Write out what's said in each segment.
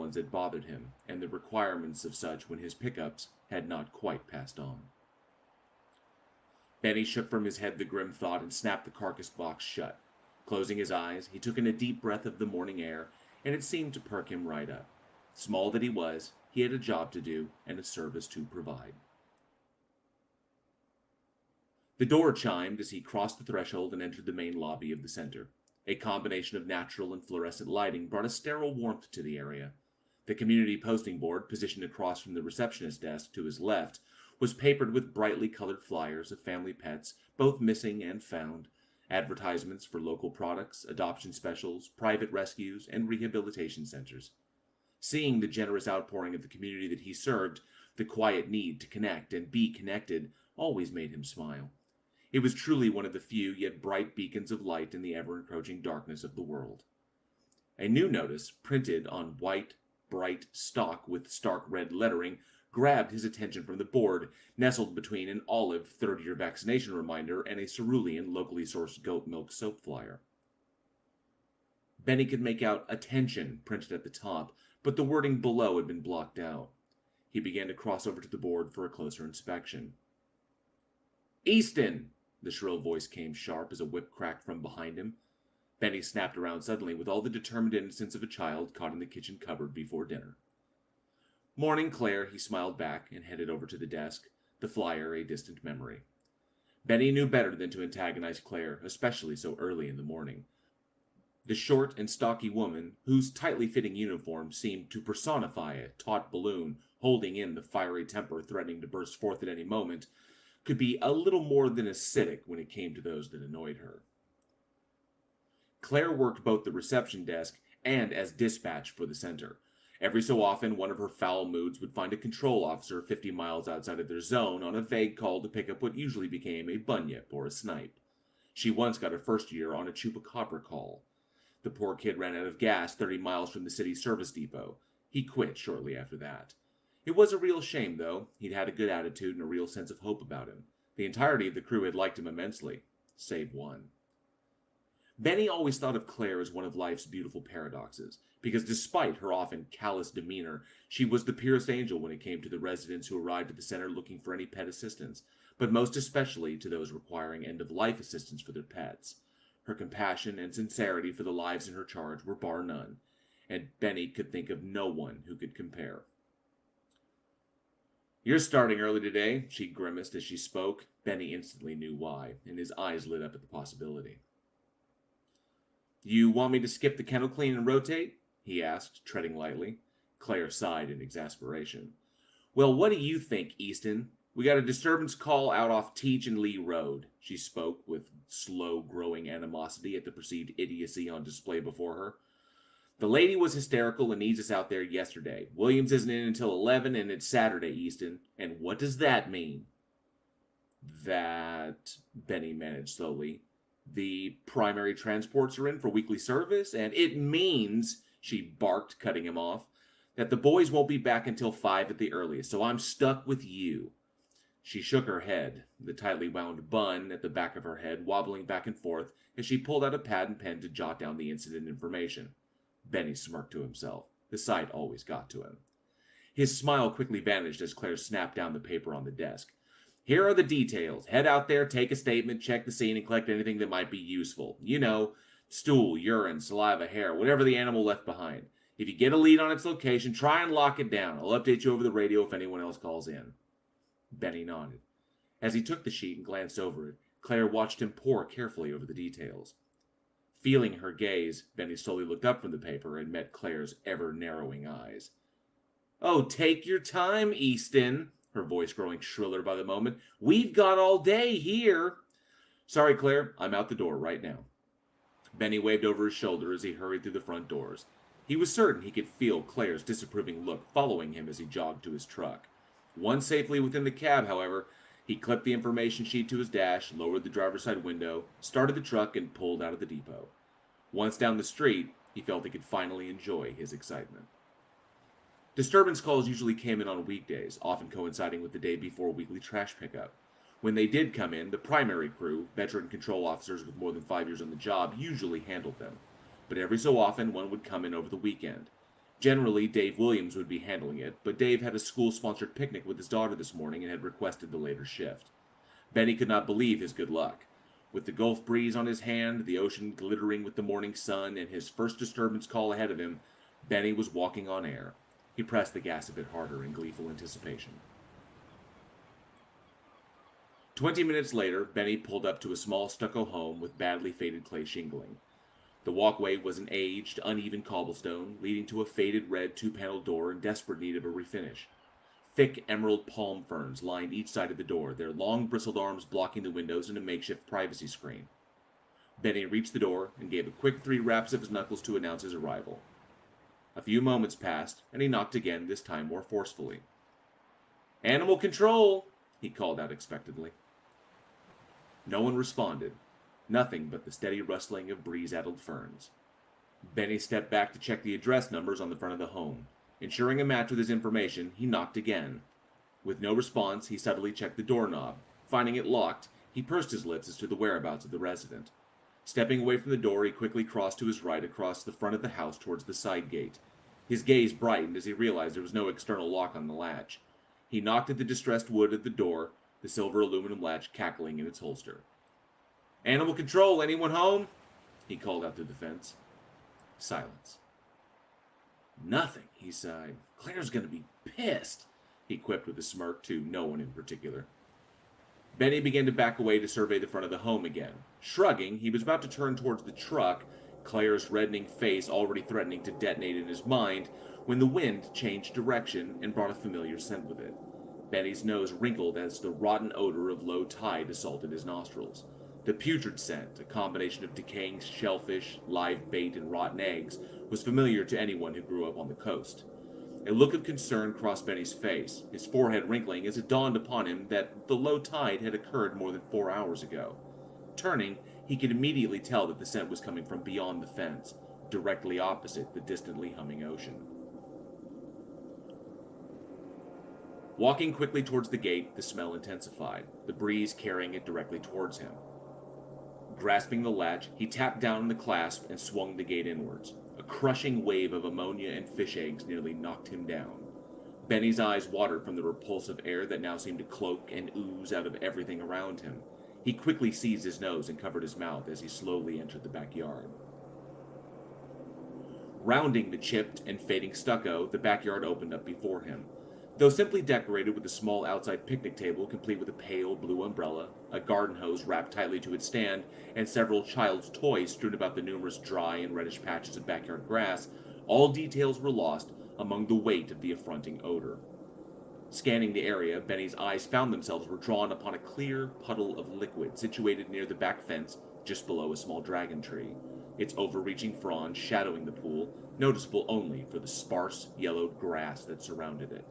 ones that bothered him, and the requirements of such when his pickups had not quite passed on. Benny shook from his head the grim thought and snapped the carcass box shut. Closing his eyes, he took in a deep breath of the morning air, and it seemed to perk him right up. Small that he was, he had a job to do and a service to provide. The door chimed as he crossed the threshold and entered the main lobby of the center. A combination of natural and fluorescent lighting brought a sterile warmth to the area. The community posting board, positioned across from the receptionist desk to his left, was papered with brightly colored flyers of family pets, both missing and found, advertisements for local products, adoption specials, private rescues, and rehabilitation centers. Seeing the generous outpouring of the community that he served, the quiet need to connect and be connected always made him smile. It was truly one of the few yet bright beacons of light in the ever-encroaching darkness of the world. A new notice, printed on white, bright stock with stark red lettering, grabbed his attention from the board, nestled between an olive third-year vaccination reminder and a cerulean, locally sourced goat milk soap flyer. Benny could make out "Attention" printed at the top, but the wording below had been blocked out. He began to cross over to the board for a closer inspection. "Easton!" The shrill voice came sharp as a whip cracked from behind him. Benny snapped around suddenly with all the determined innocence of a child caught in the kitchen cupboard before dinner. "Morning, Claire," he smiled back and headed over to the desk, the flyer a distant memory. Benny knew better than to antagonize Claire, especially so early in the morning. The short and stocky woman, whose tightly fitting uniform seemed to personify a taut balloon holding in the fiery temper threatening to burst forth at any moment, could be a little more than acidic when it came to those that annoyed her. Claire worked both the reception desk and as dispatch for the center. Every so often, one of her foul moods would find a control officer 50 miles outside of their zone on a vague call to pick up what usually became a bunyip or a snipe. She once got her first year on a chupacabra call. The poor kid ran out of gas 30 miles from the city service depot. He quit shortly after that. It was a real shame, though. He'd had a good attitude and a real sense of hope about him. The entirety of the crew had liked him immensely, save one. Benny always thought of Claire as one of life's beautiful paradoxes, because despite her often callous demeanor, she was the purest angel when it came to the residents who arrived at the center looking for any pet assistance, but most especially to those requiring end-of-life assistance for their pets. Her compassion and sincerity for the lives in her charge were bar none, and Benny could think of no one who could compare. "You're starting early today," she grimaced as she spoke. Benny instantly knew why, and his eyes lit up at the possibility. "You want me to skip the kennel clean and rotate?" he asked, treading lightly. Claire sighed in exasperation. "Well, what do you think, Easton? We got a disturbance call out off Teach and Lee Road." She spoke with slow-growing animosity at the perceived idiocy on display before her. "The lady was hysterical and needs us out there yesterday. Williams isn't in until 11, and it's Saturday, Easton. And what does that mean?" "That," Benny managed slowly, "the primary transports are in for weekly service, and it means," she barked, cutting him off, "that the boys won't be back until 5 at the earliest, so I'm stuck with you." She shook her head, the tightly wound bun at the back of her head wobbling back and forth as she pulled out a pad and pen to jot down the incident information. Benny smirked to himself. The sight always got to him. His smile quickly vanished as Claire snapped down the paper on the desk. "Here are the details. Head out there, take a statement, check the scene, and collect anything that might be useful. You know, stool, urine, saliva, hair, whatever the animal left behind. If you get a lead on its location, try and lock it down. I'll update you over the radio if anyone else calls in." Benny nodded. As he took the sheet and glanced over it, Claire watched him pore carefully over the details. Feeling her gaze, Benny slowly looked up from the paper and met Claire's ever-narrowing eyes. "Oh, take your time, Easton," her voice growing shriller by the moment. "We've got all day here." "Sorry, Claire, I'm out the door right now." Benny waved over his shoulder as he hurried through the front doors. He was certain he could feel Claire's disapproving look following him as he jogged to his truck. Once safely within the cab, however, he clipped the information sheet to his dash, lowered the driver's side window, started the truck, and pulled out of the depot. Once down the street, he felt he could finally enjoy his excitement. Disturbance calls usually came in on weekdays, often coinciding with the day before weekly trash pickup. When they did come in, the primary crew, veteran control officers with more than 5 years on the job, usually handled them. But every so often, one would come in over the weekend. Generally, Dave Williams would be handling it, but Dave had a school-sponsored picnic with his daughter this morning and had requested the later shift. Benny could not believe his good luck. With the Gulf breeze on his hand, the ocean glittering with the morning sun, and his first disturbance call ahead of him, Benny was walking on air. He pressed the gas a bit harder in gleeful anticipation. 20 minutes later, Benny pulled up to a small stucco home with badly faded clay shingling. The walkway was an aged, uneven cobblestone, leading to a faded red two-paneled door in desperate need of a refinish. Thick emerald palm ferns lined each side of the door, their long bristled arms blocking the windows and a makeshift privacy screen. Benny reached the door and gave a quick 3 raps of his knuckles to announce his arrival. A few moments passed, and he knocked again, this time more forcefully. "Animal control!" he called out expectantly. No one responded. Nothing but the steady rustling of breeze-addled ferns. Benny stepped back to check the address numbers on the front of the home. Ensuring a match with his information, he knocked again. With no response, he subtly checked the doorknob. Finding it locked, he pursed his lips as to the whereabouts of the resident. Stepping away from the door, he quickly crossed to his right across the front of the house towards the side gate. His gaze brightened as he realized there was no external lock on the latch. He knocked at the distressed wood of the door, the silver aluminum latch cackling in its holster. "Animal control, anyone home?" he called out through the fence. Silence. "Nothing," he sighed. "Claire's gonna be pissed," he quipped with a smirk to no one in particular. Benny began to back away to survey the front of the home again. Shrugging, he was about to turn towards the truck, Claire's reddening face already threatening to detonate in his mind, when the wind changed direction and brought a familiar scent with it. Benny's nose wrinkled as the rotten odor of low tide assaulted his nostrils. The putrid scent, a combination of decaying shellfish, live bait, and rotten eggs, was familiar to anyone who grew up on the coast. A look of concern crossed Benny's face, his forehead wrinkling as it dawned upon him that the low tide had occurred more than 4 hours ago. Turning, he could immediately tell that the scent was coming from beyond the fence, directly opposite the distantly humming ocean. Walking quickly towards the gate, the smell intensified, the breeze carrying it directly towards him. Grasping the latch, he tapped down on the clasp and swung the gate inwards. A crushing wave of ammonia and fish eggs nearly knocked him down. Benny's eyes watered from the repulsive air that now seemed to cloak and ooze out of everything around him. He quickly seized his nose and covered his mouth as he slowly entered the backyard. Rounding the chipped and fading stucco, the backyard opened up before him. Though simply decorated with a small outside picnic table complete with a pale blue umbrella, a garden hose wrapped tightly to its stand, and several child's toys strewn about the numerous dry and reddish patches of backyard grass, all details were lost among the weight of the affronting odor. Scanning the area, Benny's eyes found themselves were drawn upon a clear puddle of liquid situated near the back fence just below a small dragon tree, its overreaching fronds shadowing the pool, noticeable only for the sparse, yellowed grass that surrounded it.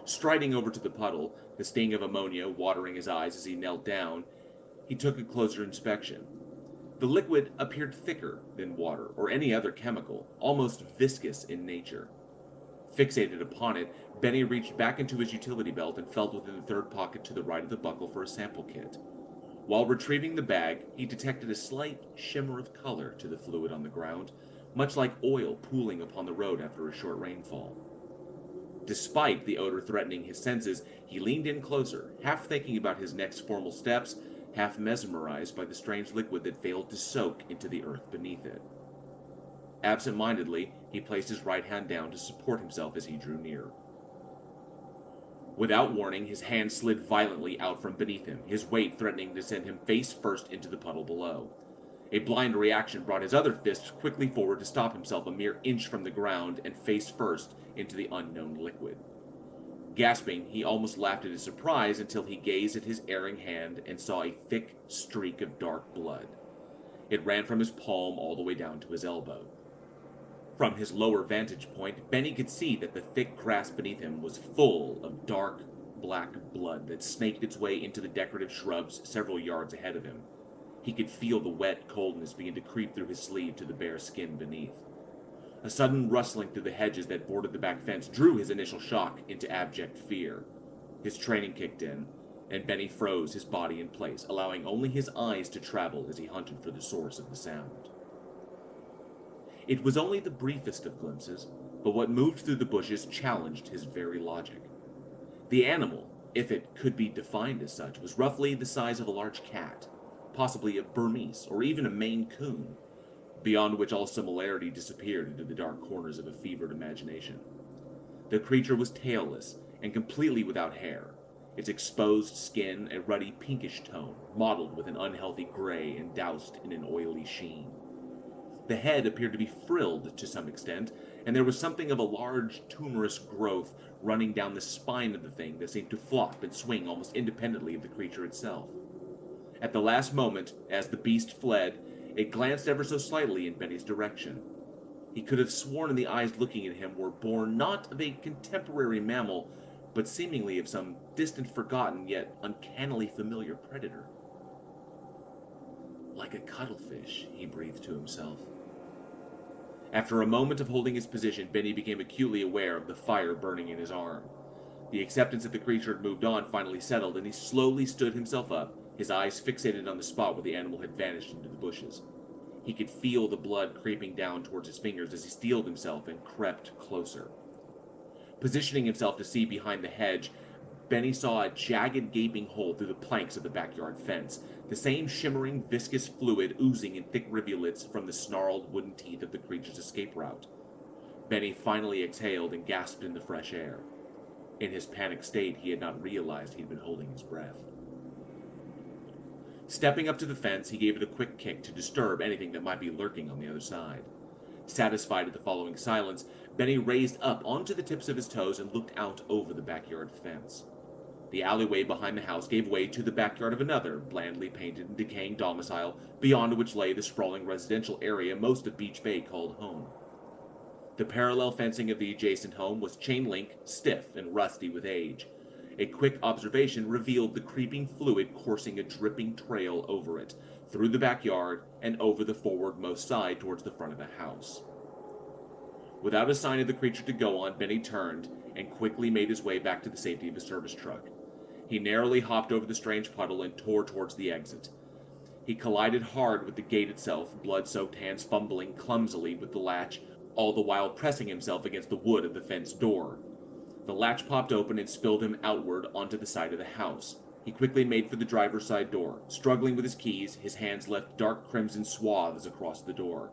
Striding over to the puddle, the sting of ammonia watering his eyes as he knelt down, he took a closer inspection. The liquid appeared thicker than water or any other chemical, almost viscous in nature. Fixated upon it, Benny reached back into his utility belt and felt within the third pocket to the right of the buckle for a sample kit. While retrieving the bag, he detected a slight shimmer of color to the fluid on the ground, much like oil pooling upon the road after a short rainfall. Despite the odor threatening his senses, he leaned in closer, half thinking about his next formal steps, half mesmerized by the strange liquid that failed to soak into the earth beneath it. Absent-mindedly, he placed his right hand down to support himself as he drew near. Without warning, his hand slid violently out from beneath him, his weight threatening to send him face first into the puddle below. A blind reaction brought his other fist quickly forward to stop himself a mere inch from the ground and face first into the unknown liquid. Gasping, he almost laughed at his surprise until he gazed at his erring hand and saw a thick streak of dark blood. It ran from his palm all the way down to his elbow. From his lower vantage point, Benny could see that the thick grass beneath him was full of dark, black blood that snaked its way into the decorative shrubs several yards ahead of him. He could feel the wet coldness begin to creep through his sleeve to the bare skin beneath. A sudden rustling through the hedges that bordered the back fence drew his initial shock into abject fear. His training kicked in, and Benny froze his body in place, allowing only his eyes to travel as he hunted for the source of the sound. It was only the briefest of glimpses, but what moved through the bushes challenged his very logic. The animal, if it could be defined as such, was roughly the size of a large cat, possibly a Burmese or even a Maine Coon, beyond which all similarity disappeared into the dark corners of a fevered imagination. The creature was tailless and completely without hair, its exposed skin a ruddy pinkish tone, mottled with an unhealthy gray and doused in an oily sheen. The head appeared to be frilled to some extent, and there was something of a large, tumorous growth running down the spine of the thing that seemed to flop and swing almost independently of the creature itself. At the last moment, as the beast fled, it glanced ever so slightly in Benny's direction. He could have sworn the eyes looking at him were born not of a contemporary mammal, but seemingly of some distant, forgotten, yet uncannily familiar predator. Like a cuttlefish, he breathed to himself. After a moment of holding his position, Benny became acutely aware of the fire burning in his arm. The acceptance that the creature had moved on finally settled, and he slowly stood himself up, his eyes fixated on the spot where the animal had vanished into the bushes. He could feel the blood creeping down towards his fingers as he steeled himself and crept closer. Positioning himself to see behind the hedge, Benny saw a jagged, gaping hole through the planks of the backyard fence, the same shimmering, viscous fluid oozing in thick rivulets from the snarled wooden teeth of the creature's escape route. Benny finally exhaled and gasped in the fresh air. In his panicked state, he had not realized he'd been holding his breath. Stepping up to the fence, he gave it a quick kick to disturb anything that might be lurking on the other side. Satisfied at the following silence, Benny raised up onto the tips of his toes and looked out over the backyard fence. The alleyway behind the house gave way to the backyard of another, blandly painted and decaying domicile, beyond which lay the sprawling residential area most of Beach Bay called home. The parallel fencing of the adjacent home was chain-link, stiff, and rusty with age. A quick observation revealed the creeping fluid coursing a dripping trail over it, through the backyard, and over the forwardmost side towards the front of the house. Without a sign of the creature to go on, Benny turned and quickly made his way back to the safety of his service truck. He narrowly hopped over the strange puddle and tore towards the exit. He collided hard with the gate itself, blood-soaked hands fumbling clumsily with the latch, all the while pressing himself against the wood of the fence door. The latch popped open and spilled him outward onto the side of the house. He quickly made for the driver's side door. Struggling with his keys, his hands left dark crimson swaths across the door.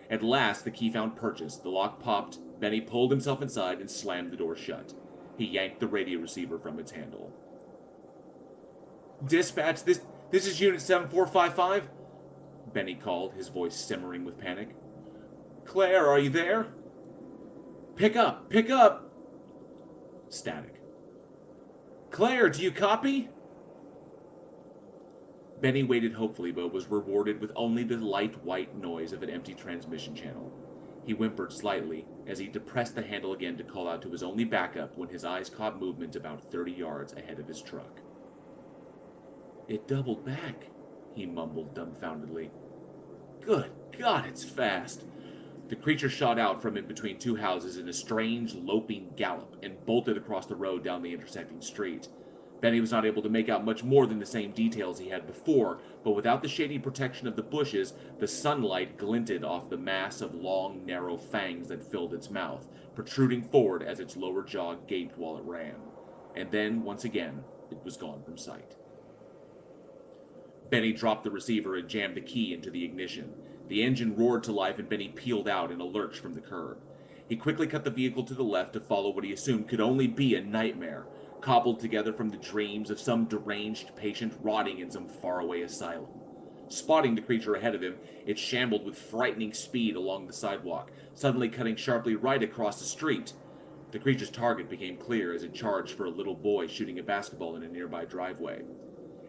At last, the key found purchase. The lock popped. Benny pulled himself inside and slammed the door shut. He yanked the radio receiver from its handle. "Dispatch, this is Unit 7455? Benny called, his voice simmering with panic. "Claire, are you there?" Pick up! Pick up!" Static. "Claire, do you copy?" Benny waited hopefully, but was rewarded with only the light white noise of an empty transmission channel. He whimpered slightly as he depressed the handle again to call out to his only backup when his eyes caught movement about 30 yards ahead of his truck. "It doubled back," he mumbled dumbfoundedly. "Good God, it's fast!" The creature shot out from in between two houses in a strange, loping gallop and bolted across the road down the intersecting street. Benny was not able to make out much more than the same details he had before, but without the shady protection of the bushes, the sunlight glinted off the mass of long, narrow fangs that filled its mouth, protruding forward as its lower jaw gaped while it ran. And then, once again, it was gone from sight. Benny dropped the receiver and jammed the key into the ignition. The engine roared to life and Benny peeled out in a lurch from the curb. He quickly cut the vehicle to the left to follow what he assumed could only be a nightmare, cobbled together from the dreams of some deranged patient rotting in some faraway asylum. Spotting the creature ahead of him, it shambled with frightening speed along the sidewalk, suddenly cutting sharply right across the street. The creature's target became clear as it charged for a little boy shooting a basketball in a nearby driveway.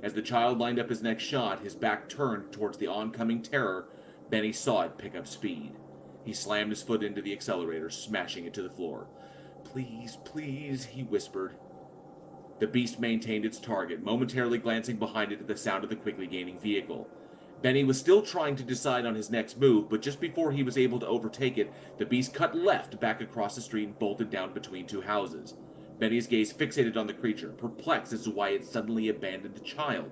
As the child lined up his next shot, his back turned towards the oncoming terror, Benny saw it pick up speed. He slammed his foot into the accelerator, smashing it to the floor. "Please, please," he whispered. The beast maintained its target, momentarily glancing behind it at the sound of the quickly gaining vehicle. Benny was still trying to decide on his next move, but just before he was able to overtake it, the beast cut left back across the street and bolted down between two houses. Benny's gaze fixated on the creature, perplexed as to why it suddenly abandoned the child.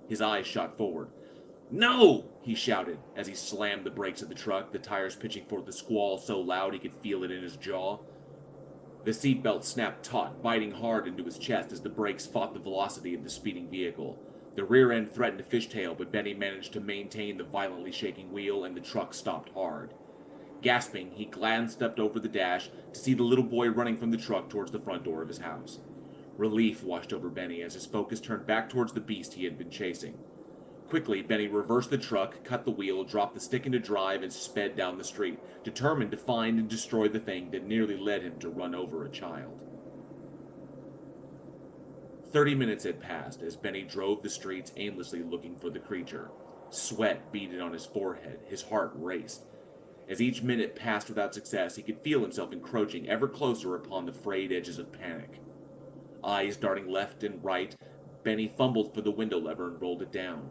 His eyes shot forward. "No!" he shouted as he slammed the brakes of the truck, the tires pitching forth a squall so loud he could feel it in his jaw. The seatbelt snapped taut, biting hard into his chest as the brakes fought the velocity of the speeding vehicle. The rear end threatened to fishtail, but Benny managed to maintain the violently shaking wheel, and the truck stopped hard. Gasping, he glanced up over the dash to see the little boy running from the truck towards the front door of his house. Relief washed over Benny as his focus turned back towards the beast he had been chasing. Quickly, Benny reversed the truck, cut the wheel, dropped the stick into drive, and sped down the street, determined to find and destroy the thing that nearly led him to run over a child. 30 minutes had passed as Benny drove the streets aimlessly looking for the creature. Sweat beaded on his forehead, his heart raced. As each minute passed without success, he could feel himself encroaching ever closer upon the frayed edges of panic. Eyes darting left and right, Benny fumbled for the window lever and rolled it down.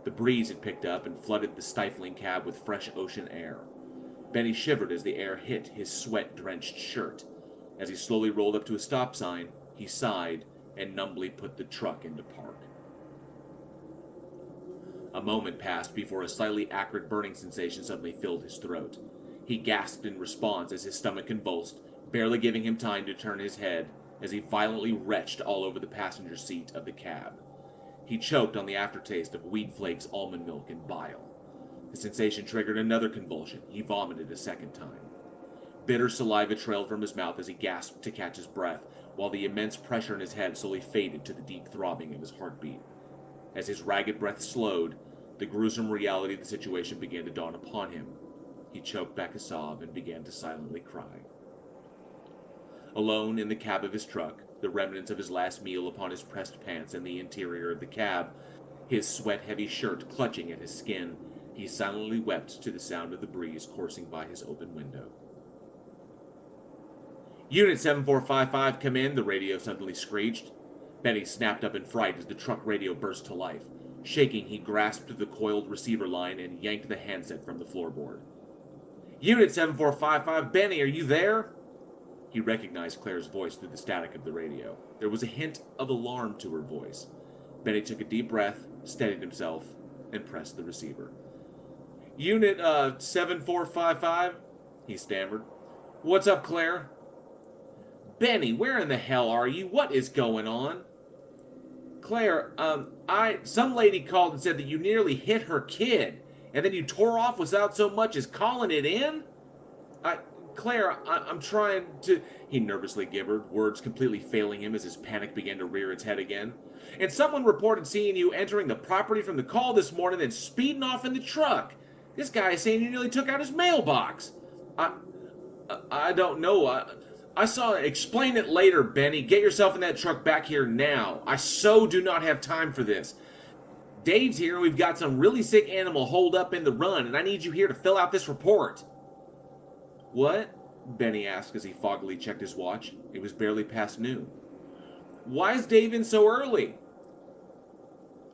The breeze had picked up and flooded the stifling cab with fresh ocean air. Benny shivered as the air hit his sweat-drenched shirt. As he slowly rolled up to a stop sign, he sighed and numbly put the truck into park. A moment passed before a slightly acrid burning sensation suddenly filled his throat. He gasped in response as his stomach convulsed, barely giving him time to turn his head as he violently retched all over the passenger seat of the cab. He choked on the aftertaste of wheat flakes, almond milk, and bile. The sensation triggered another convulsion. He vomited a second time. Bitter saliva trailed from his mouth as he gasped to catch his breath, while the immense pressure in his head slowly faded to the deep throbbing of his heartbeat. As his ragged breath slowed, the gruesome reality of the situation began to dawn upon him. He choked back a sob and began to silently cry. Alone in the cab of his truck, the remnants of his last meal upon his pressed pants and the interior of the cab, his sweat-heavy shirt clutching at his skin, he silently wept to the sound of the breeze coursing by his open window. "Unit 7455, come in," the radio suddenly screeched. Benny snapped up in fright as the truck radio burst to life. Shaking, he grasped the coiled receiver line and yanked the handset from the floorboard. "Unit 7455, Benny, are you there?" He recognized Claire's voice through the static of the radio. There was a hint of alarm to her voice. Benny took a deep breath, steadied himself, and pressed the receiver. "Unit, 7455, he stammered. "What's up, Claire?" "Benny, where in the hell are you? What is going on?" "Claire, some lady called and said that you nearly hit her kid, and then you tore off without so much as calling it in? Claire, I'm trying to..." He nervously gibbered, words completely failing him as his panic began to rear its head again. "And someone reported seeing you entering the property from the call this morning and speeding off in the truck. This guy is saying you nearly took out his mailbox. I don't know. I saw it. Explain it later, Benny. Get yourself in that truck back here now. I so do not have time for this. Dave's here and we've got some really sick animal holed up in the run, and I need you here to fill out this report." "What?" Benny asked as he foggily checked his watch. It was barely past noon. "Why is Dave in so early?"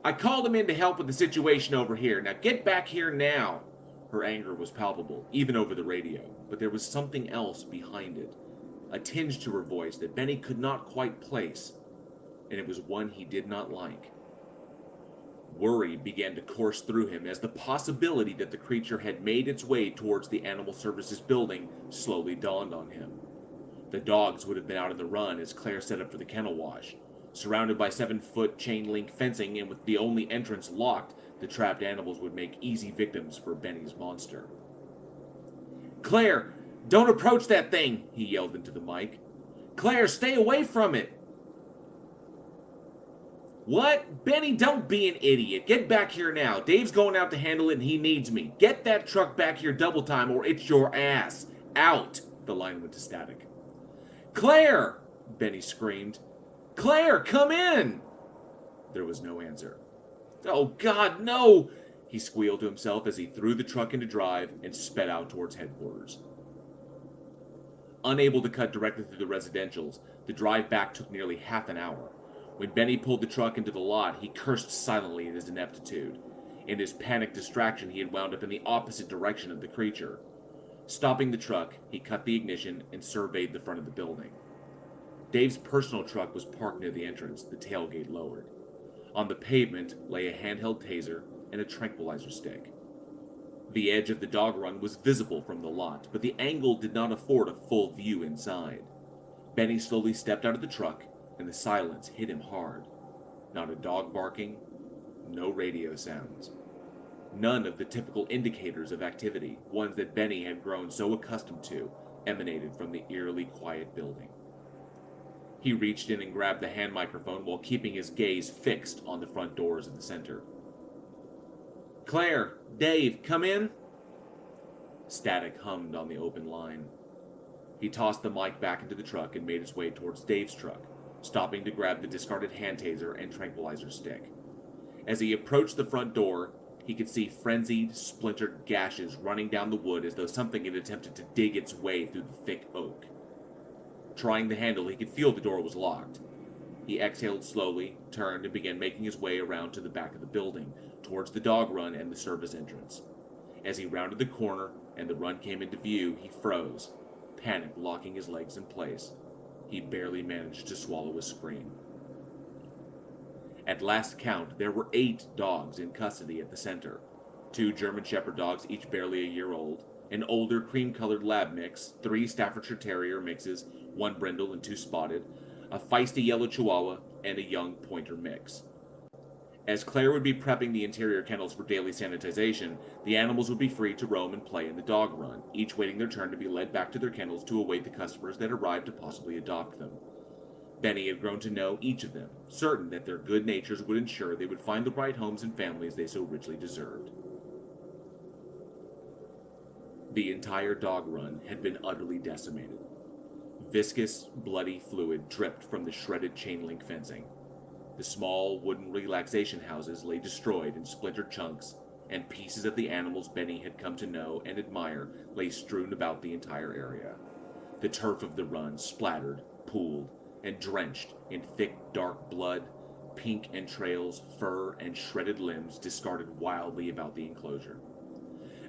"I called him in to help with the situation over here. Now get back here now." Her anger was palpable, even over the radio, but there was something else behind it. A tinge to her voice that Benny could not quite place, and it was one he did not like. Worry began to course through him as the possibility that the creature had made its way towards the Animal Services building slowly dawned on him. The dogs would have been out on the run as Claire set up for the kennel wash. Surrounded by 7-foot chain-link fencing and with the only entrance locked, the trapped animals would make easy victims for Benny's monster. "Claire, don't approach that thing," he yelled into the mic. "Claire, stay away from it." "What? Benny, don't be an idiot. Get back here now. Dave's going out to handle it and he needs me. Get that truck back here double time or it's your ass. Out." The line went to static. "Claire!" Benny screamed. "Claire, come in!" There was no answer. "Oh, God, no!" he squealed to himself as he threw the truck into drive and sped out towards headquarters. Unable to cut directly through the residentials, the drive back took nearly half an hour. When Benny pulled the truck into the lot, he cursed silently in his ineptitude. In his panicked distraction, he had wound up in the opposite direction of the creature. Stopping the truck, he cut the ignition and surveyed the front of the building. Dave's personal truck was parked near the entrance, the tailgate lowered. On the pavement lay a handheld taser and a tranquilizer stick. The edge of the dog run was visible from the lot, but the angle did not afford a full view inside. Benny slowly stepped out of the truck, and the silence hit him hard. Not a dog barking, no radio sounds. None of the typical indicators of activity, ones that Benny had grown so accustomed to, emanated from the eerily quiet building. He reached in and grabbed the hand microphone while keeping his gaze fixed on the front doors of the center. "Claire, Dave, come in." Static hummed on the open line. He tossed the mic back into the truck and made his way towards Dave's truck, stopping to grab the discarded hand taser and tranquilizer stick. As he approached the front door, he could see frenzied, splintered gashes running down the wood as though something had attempted to dig its way through the thick oak. Trying the handle, he could feel the door was locked. He exhaled slowly, turned, and began making his way around to the back of the building, towards the dog run and the service entrance. As he rounded the corner and the run came into view, he froze, panic locking his legs in place. He barely managed to swallow a scream. At last count, there were 8 dogs in custody at the center. 2 German Shepherd dogs, each barely a year old, an older cream-colored lab mix, 3 Staffordshire Terrier mixes, 1 brindle and 2 spotted, a feisty yellow Chihuahua, and a young pointer mix. As Claire would be prepping the interior kennels for daily sanitization, the animals would be free to roam and play in the dog run, each waiting their turn to be led back to their kennels to await the customers that arrived to possibly adopt them. Benny had grown to know each of them, certain that their good natures would ensure they would find the right homes and families they so richly deserved. The entire dog run had been utterly decimated. Viscous, bloody fluid dripped from the shredded chain-link fencing. The small wooden relaxation houses lay destroyed in splintered chunks, and pieces of the animals Benny had come to know and admire lay strewn about the entire area. The turf of the run splattered, pooled, and drenched in thick, dark blood, pink entrails, fur, and shredded limbs discarded wildly about the enclosure.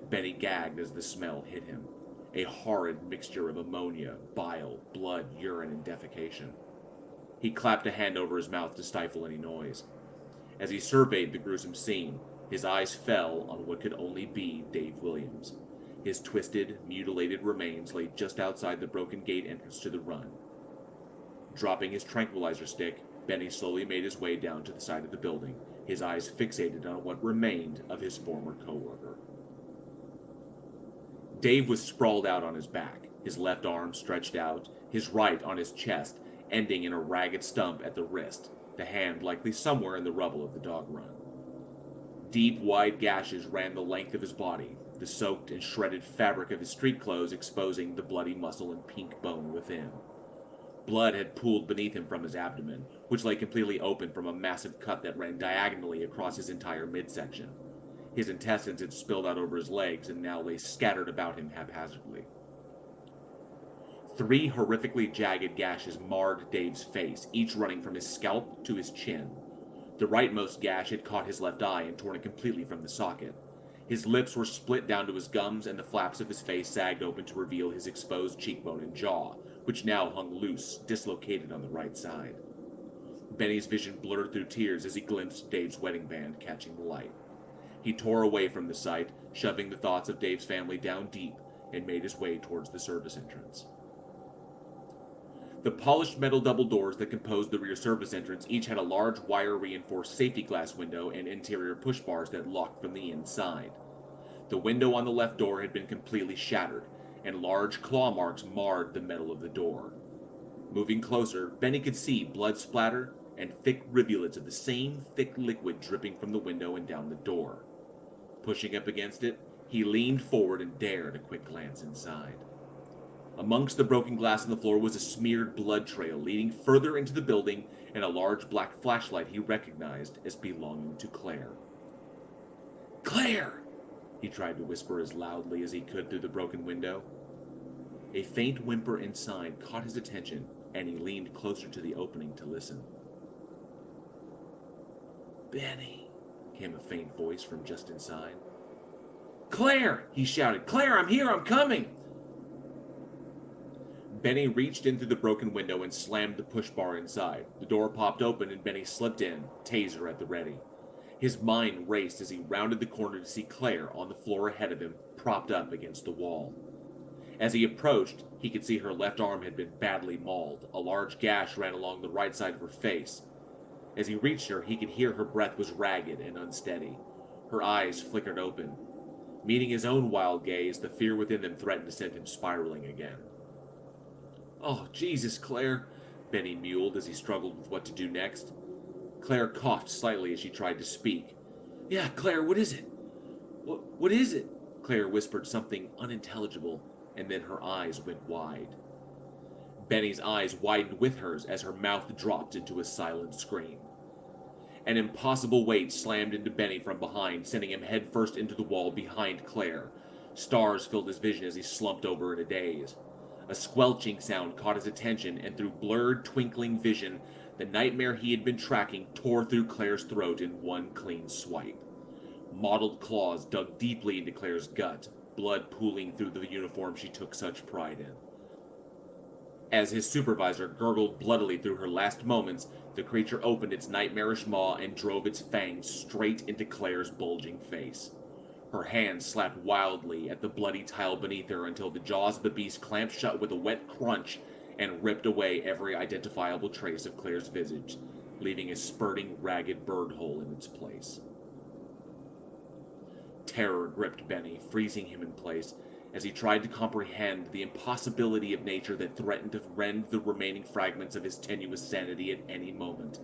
Benny gagged as the smell hit him, a horrid mixture of ammonia, bile, blood, urine, and defecation. He clapped a hand over his mouth to stifle any noise. As he surveyed the gruesome scene, his eyes fell on what could only be Dave Williams. His twisted, mutilated remains lay just outside the broken gate entrance to the run. Dropping his tranquilizer stick, Benny slowly made his way down to the side of the building, his eyes fixated on what remained of his former co-worker. Dave was sprawled out on his back, his left arm stretched out, his right on his chest, ending in a ragged stump at the wrist, the hand likely somewhere in the rubble of the dog run. Deep, wide gashes ran the length of his body, the soaked and shredded fabric of his street clothes exposing the bloody muscle and pink bone within. Blood had pooled beneath him from his abdomen, which lay completely open from a massive cut that ran diagonally across his entire midsection. His intestines had spilled out over his legs and now lay scattered about him haphazardly. 3 horrifically jagged gashes marred Dave's face, each running from his scalp to his chin. The rightmost gash had caught his left eye and torn it completely from the socket. His lips were split down to his gums, and the flaps of his face sagged open to reveal his exposed cheekbone and jaw, which now hung loose, dislocated on the right side. Benny's vision blurred through tears as he glimpsed Dave's wedding band catching the light. He tore away from the sight, shoving the thoughts of Dave's family down deep, and made his way towards the service entrance. The polished metal double doors that composed the rear service entrance each had a large wire-reinforced safety glass window and interior push bars that locked from the inside. The window on the left door had been completely shattered, and large claw marks marred the metal of the door. Moving closer, Benny could see blood splatter and thick rivulets of the same thick liquid dripping from the window and down the door. Pushing up against it, he leaned forward and dared a quick glance inside. Amongst the broken glass on the floor was a smeared blood trail leading further into the building and a large black flashlight he recognized as belonging to Claire. "Claire!" he tried to whisper as loudly as he could through the broken window. A faint whimper inside caught his attention, and he leaned closer to the opening to listen. "Benny," came a faint voice from just inside. "Claire!" he shouted. "Claire, I'm here! I'm coming!" Benny reached in through the broken window and slammed the push bar inside. The door popped open and Benny slipped in, taser at the ready. His mind raced as he rounded the corner to see Claire on the floor ahead of him, propped up against the wall. As he approached, he could see her left arm had been badly mauled. A large gash ran along the right side of her face. As he reached her, he could hear her breath was ragged and unsteady. Her eyes flickered open. Meeting his own wild gaze, the fear within them threatened to send him spiraling again. "Oh, Jesus, Claire," Benny mewed as he struggled with what to do next. Claire coughed slightly as she tried to speak. "Yeah, Claire, what is it? What is it?" Claire whispered something unintelligible, and then her eyes went wide. Benny's eyes widened with hers as her mouth dropped into a silent scream. An impossible weight slammed into Benny from behind, sending him headfirst into the wall behind Claire. Stars filled his vision as he slumped over in a daze. A squelching sound caught his attention, and through blurred, twinkling vision, the nightmare he had been tracking tore through Claire's throat in one clean swipe. Mottled claws dug deeply into Claire's gut, blood pooling through the uniform she took such pride in. As his supervisor gurgled bloodily through her last moments, the creature opened its nightmarish maw and drove its fangs straight into Claire's bulging face. Her hand slapped wildly at the bloody tile beneath her until the jaws of the beast clamped shut with a wet crunch and ripped away every identifiable trace of Claire's visage, leaving a spurting, ragged bird hole in its place. Terror gripped Benny, freezing him in place, as he tried to comprehend the impossibility of nature that threatened to rend the remaining fragments of his tenuous sanity at any moment.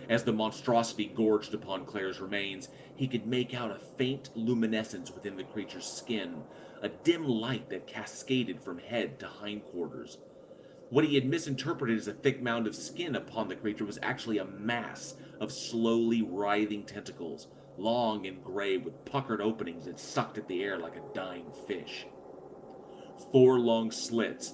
As the monstrosity gorged upon Claire's remains, he could make out a faint luminescence within the creature's skin, a dim light that cascaded from head to hindquarters. What he had misinterpreted as a thick mound of skin upon the creature was actually a mass of slowly writhing tentacles, long and gray with puckered openings that sucked at the air like a dying fish. 4 long slits,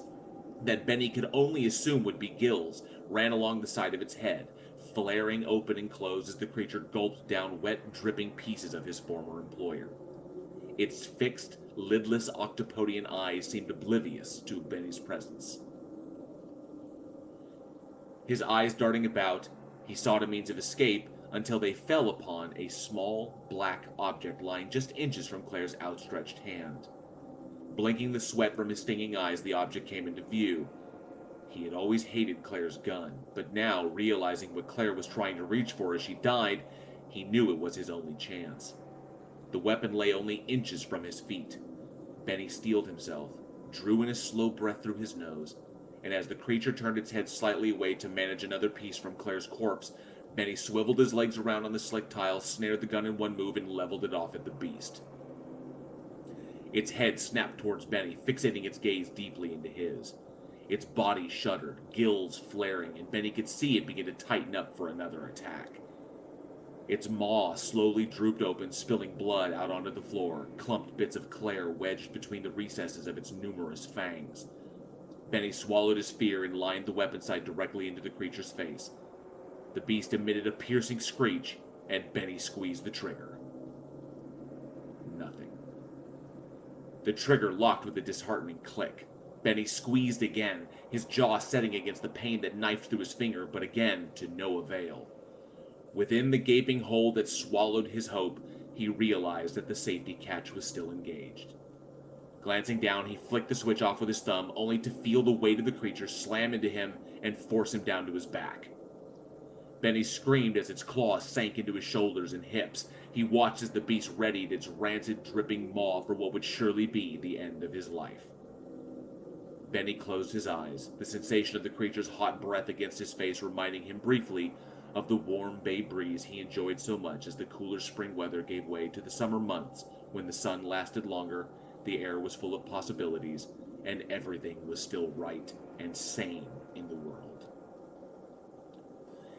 that Benny could only assume would be gills, ran along the side of its head, flaring open and closed as the creature gulped down wet, dripping pieces of his former employer. Its fixed, lidless octopodian eyes seemed oblivious to Benny's presence. His eyes darting about, he sought a means of escape until they fell upon a small, black object lying just inches from Claire's outstretched hand. Blinking the sweat from his stinging eyes, the object came into view. He had always hated Claire's gun, but now, realizing what Claire was trying to reach for as she died, he knew it was his only chance. The weapon lay only inches from his feet. Benny steeled himself, drew in a slow breath through his nose, and as the creature turned its head slightly away to manage another piece from Claire's corpse, Benny swiveled his legs around on the slick tile, snared the gun in one move, and leveled it off at the beast. Its head snapped towards Benny, fixating its gaze deeply into his. Its body shuddered, gills flaring, and Benny could see it begin to tighten up for another attack. Its maw slowly drooped open, spilling blood out onto the floor, clumped bits of Claire wedged between the recesses of its numerous fangs. Benny swallowed his fear and lined the weapon sight directly into the creature's face. The beast emitted a piercing screech, and Benny squeezed the trigger. Nothing. The trigger locked with a disheartening click. Benny squeezed again, his jaw setting against the pain that knifed through his finger, but again to no avail. Within the gaping hole that swallowed his hope, he realized that the safety catch was still engaged. Glancing down, he flicked the switch off with his thumb, only to feel the weight of the creature slam into him and force him down to his back. Benny screamed as its claws sank into his shoulders and hips. He watched as the beast readied its rancid, dripping maw for what would surely be the end of his life. Benny closed his eyes, the sensation of the creature's hot breath against his face reminding him briefly of the warm bay breeze he enjoyed so much as the cooler spring weather gave way to the summer months when the sun lasted longer, the air was full of possibilities, and everything was still right and sane in the world.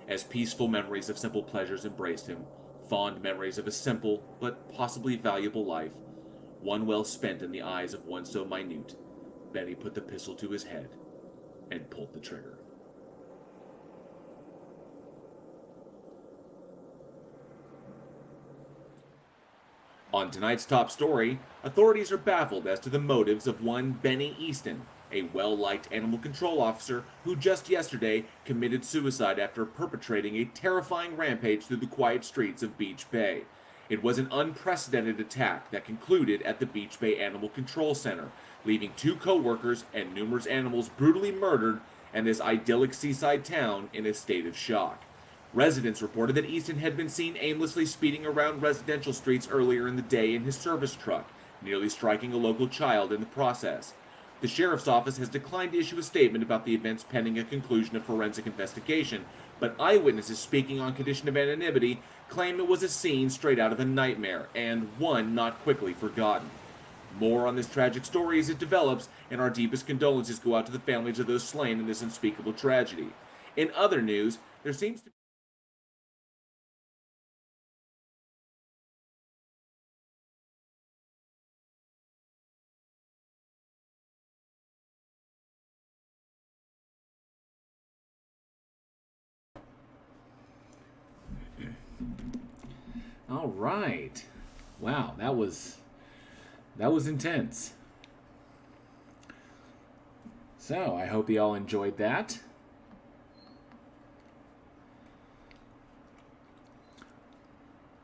As peaceful memories of simple pleasures embraced him, fond memories of a simple but possibly valuable life, one well spent in the eyes of one so minute, Benny put the pistol to his head and pulled the trigger. On tonight's top story, authorities are baffled as to the motives of one Benny Easton, a well-liked animal control officer who just yesterday committed suicide after perpetrating a terrifying rampage through the quiet streets of Beach Bay. It was an unprecedented attack that concluded at the Beach Bay Animal Control Center, leaving 2 co-workers and numerous animals brutally murdered and this idyllic seaside town in a state of shock. Residents reported that Easton had been seen aimlessly speeding around residential streets earlier in the day in his service truck, nearly striking a local child in the process. The sheriff's office has declined to issue a statement about the events pending a conclusion of forensic investigation, but eyewitnesses speaking on condition of anonymity claim it was a scene straight out of a nightmare, and one not quickly forgotten. More on this tragic story as it develops, and our deepest condolences go out to the families of those slain in this unspeakable tragedy. In other news, there seems to be All right. Wow, that was intense. So, I hope you all enjoyed that.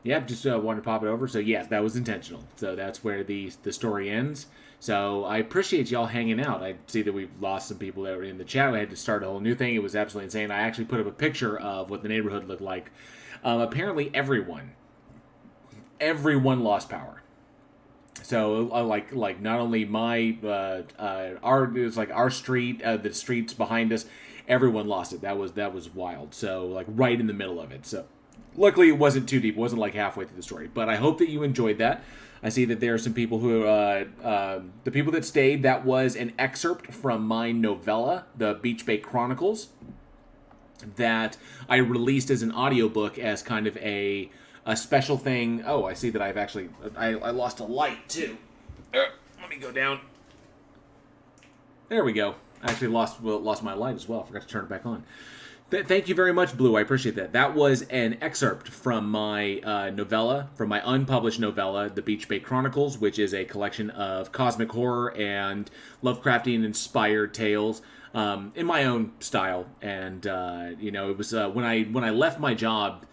Yep, just wanted to pop it over. So, yes, that was intentional. So, that's where the story ends. So, I appreciate y'all hanging out. I see that we've lost some people that were in the chat. We had to start a whole new thing. It was absolutely insane. I actually put up a picture of what the neighborhood looked like. Apparently, everyone lost power. So like not only my our, it was like our street, the streets behind us, everyone lost it. That was wild. So like right in the middle of it. So luckily it wasn't too deep. It wasn't like halfway through the story. But I hope that you enjoyed that. I see that there are some people who the people that stayed. That was an excerpt from my novella, the Beach Bay Chronicles, that I released as an audiobook as kind of a special thing. Oh, I see that I've actually I lost a light too. Let me go down. There we go. I actually lost my light as well. I forgot to turn it back on. Thank you very much, Blue. I appreciate that. That was an excerpt from my novella, from my unpublished novella, The Beach Bay Chronicles, which is a collection of cosmic horror and Lovecraftian-inspired tales in my own style. And it was when I left my job.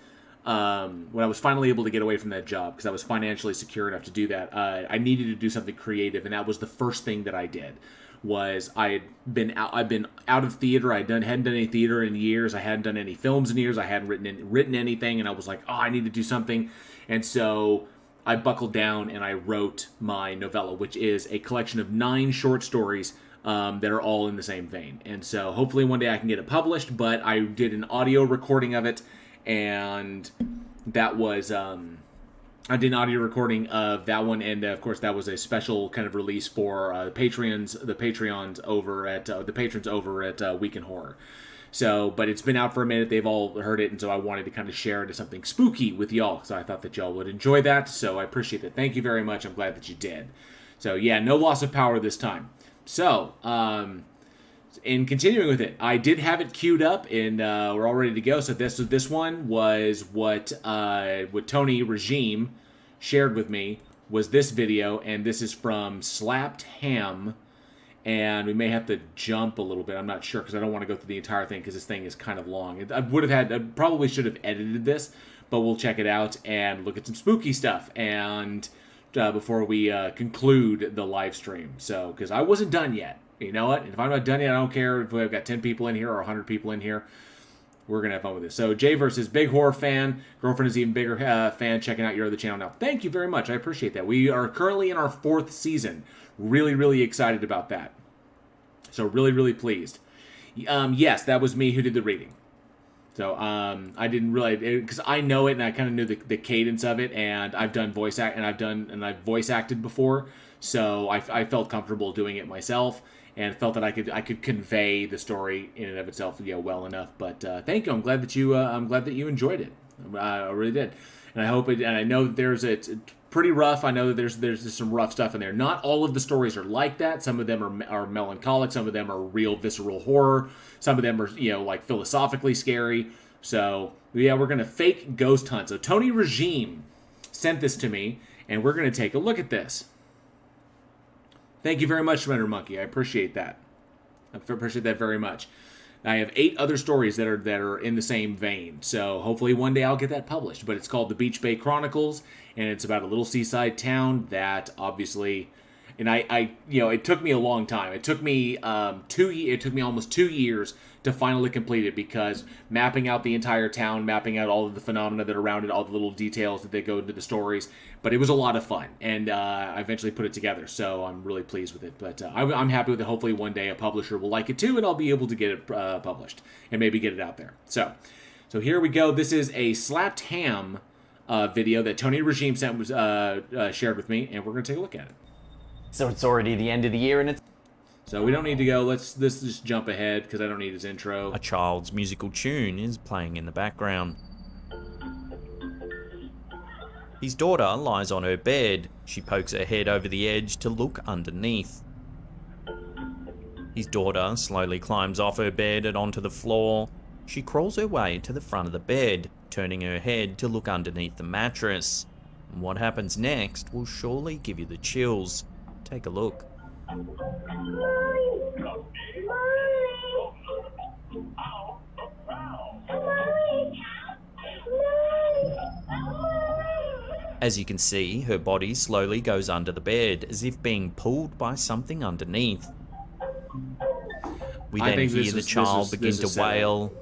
When I was finally able to get away from that job, because I was financially secure enough to do that, I needed to do something creative, and that was the first thing that I did. I've been out of theater. Hadn't done any theater in years. I hadn't done any films in years. I hadn't written anything, and I was like, oh, I need to do something. And so I buckled down and I wrote my novella, which is a collection of 9 short stories that are all in the same vein. And so hopefully one day I can get it published, but I did an audio recording of it. And that was, I did an audio recording of that one, and of course that was a special kind of release for the patrons over at weekinhorror. So, but it's been out for a minute. They've all heard it, and so I wanted to kind of share it as something spooky with y'all, so I thought that y'all would enjoy that. So I appreciate that. Thank you very much. I'm glad that you did. So yeah, no loss of power this time. So, in continuing with it, I did have it queued up, and we're all ready to go. So this one was what Tony Regime shared with me, was this video, and this is from Slapped Ham, and we may have to jump a little bit. I'm not sure, because I don't want to go through the entire thing, because this thing is kind of long. I probably should have edited this, but we'll check it out and look at some spooky stuff, and before we conclude the live stream. So, because I wasn't done yet. You know what? If I'm not done yet, I don't care if we've got 10 people in here or 100 people in here. We're going to have fun with this. So, Jay versus big horror fan. Girlfriend is even bigger fan. Checking out your other channel now. Thank you very much. I appreciate that. We are currently in our 4th season. Really, really excited about that. So, really, really pleased. Yes, that was me who did the reading. So, I didn't really, because I know it and I kind of knew the cadence of it, and I've done I've voice acted before. So, I felt comfortable doing it myself, and felt that I could convey the story in and of itself, well enough. But thank you. I'm glad that you enjoyed it. I really did, and I hope it. And I know that it's pretty rough. I know that there's some rough stuff in there. Not all of the stories are like that. Some of them are melancholic. Some of them are real visceral horror. Some of them are like philosophically scary. So yeah, we're gonna fake ghost hunt. So Tony Regime sent this to me, and we're gonna take a look at this. Thank you very much, Render Monkey. I appreciate that. I appreciate that very much. I have 8 other stories that are in the same vein, so hopefully one day I'll get that published. But it's called the Beach Bay Chronicles, and it's about a little seaside town that obviously, and I it took me a long time. It took me almost 2 years to finally complete it, because mapping out the entire town, mapping out all of the phenomena that are around it, all the little details that they go into the stories. But it was a lot of fun, and I eventually put it together, so I'm really pleased with it. But I'm happy with it. Hopefully one day a publisher will like it too, and I'll be able to get it published and maybe get it out there. So here we go. This is a slapped ham video that Tony Regime sent shared with me, and we're going to take a look at it. So it's already the end of the year, and it's... So we don't need to go. Let's just jump ahead, because I don't need his intro. A child's musical tune is playing in the background. His daughter lies on her bed. She pokes her head over the edge to look underneath. His daughter slowly climbs off her bed and onto the floor. She crawls her way to the front of the bed, turning her head to look underneath the mattress. And what happens next will surely give you the chills. Take a look. As you can see, her body slowly goes under the bed, as if being pulled by something underneath. We then hear the child begin to wail.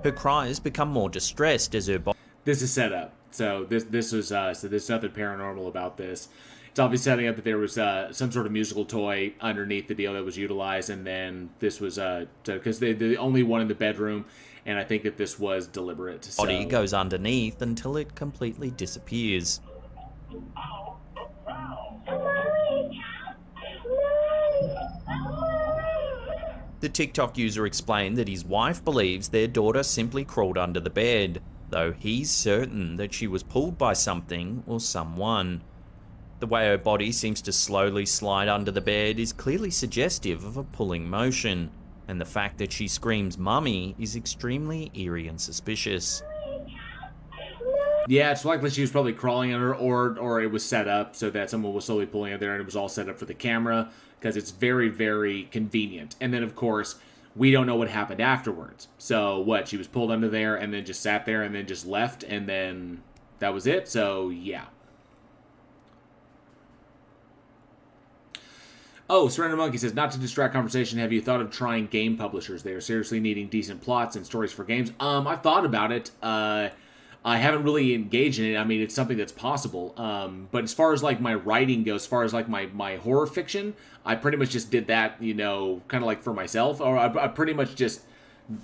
Her cries become more distressed as her body... This is set up. So this was so there's nothing paranormal about this. It's obviously setting up that there was some sort of musical toy underneath the deal that was utilized, and then this was because they're the only one in the bedroom, and I think that this was deliberate. So. Body goes underneath until it completely disappears. The TikTok user explained that his wife believes their daughter simply crawled under the bed, though he's certain that she was pulled by something or someone. The way her body seems to slowly slide under the bed is clearly suggestive of a pulling motion, and the fact that she screams "mummy" is extremely eerie and suspicious. Yeah, it's likely she was probably crawling under, or it was set up so that someone was slowly pulling her there, and it was all set up for the camera, because it's very, very convenient. And then, of course, we don't know what happened afterwards. So, what? She was pulled under there and then just sat there and then just left, and then that was it? So, yeah. Oh, Surrender Monkey says, not to distract conversation, have you thought of trying game publishers? They are seriously needing decent plots and stories for games. I've thought about it. I haven't really engaged in it. I mean, it's something that's possible. But as far as like my writing goes, as far as like my horror fiction, I pretty much just did that, kind of like for myself. Or I pretty much just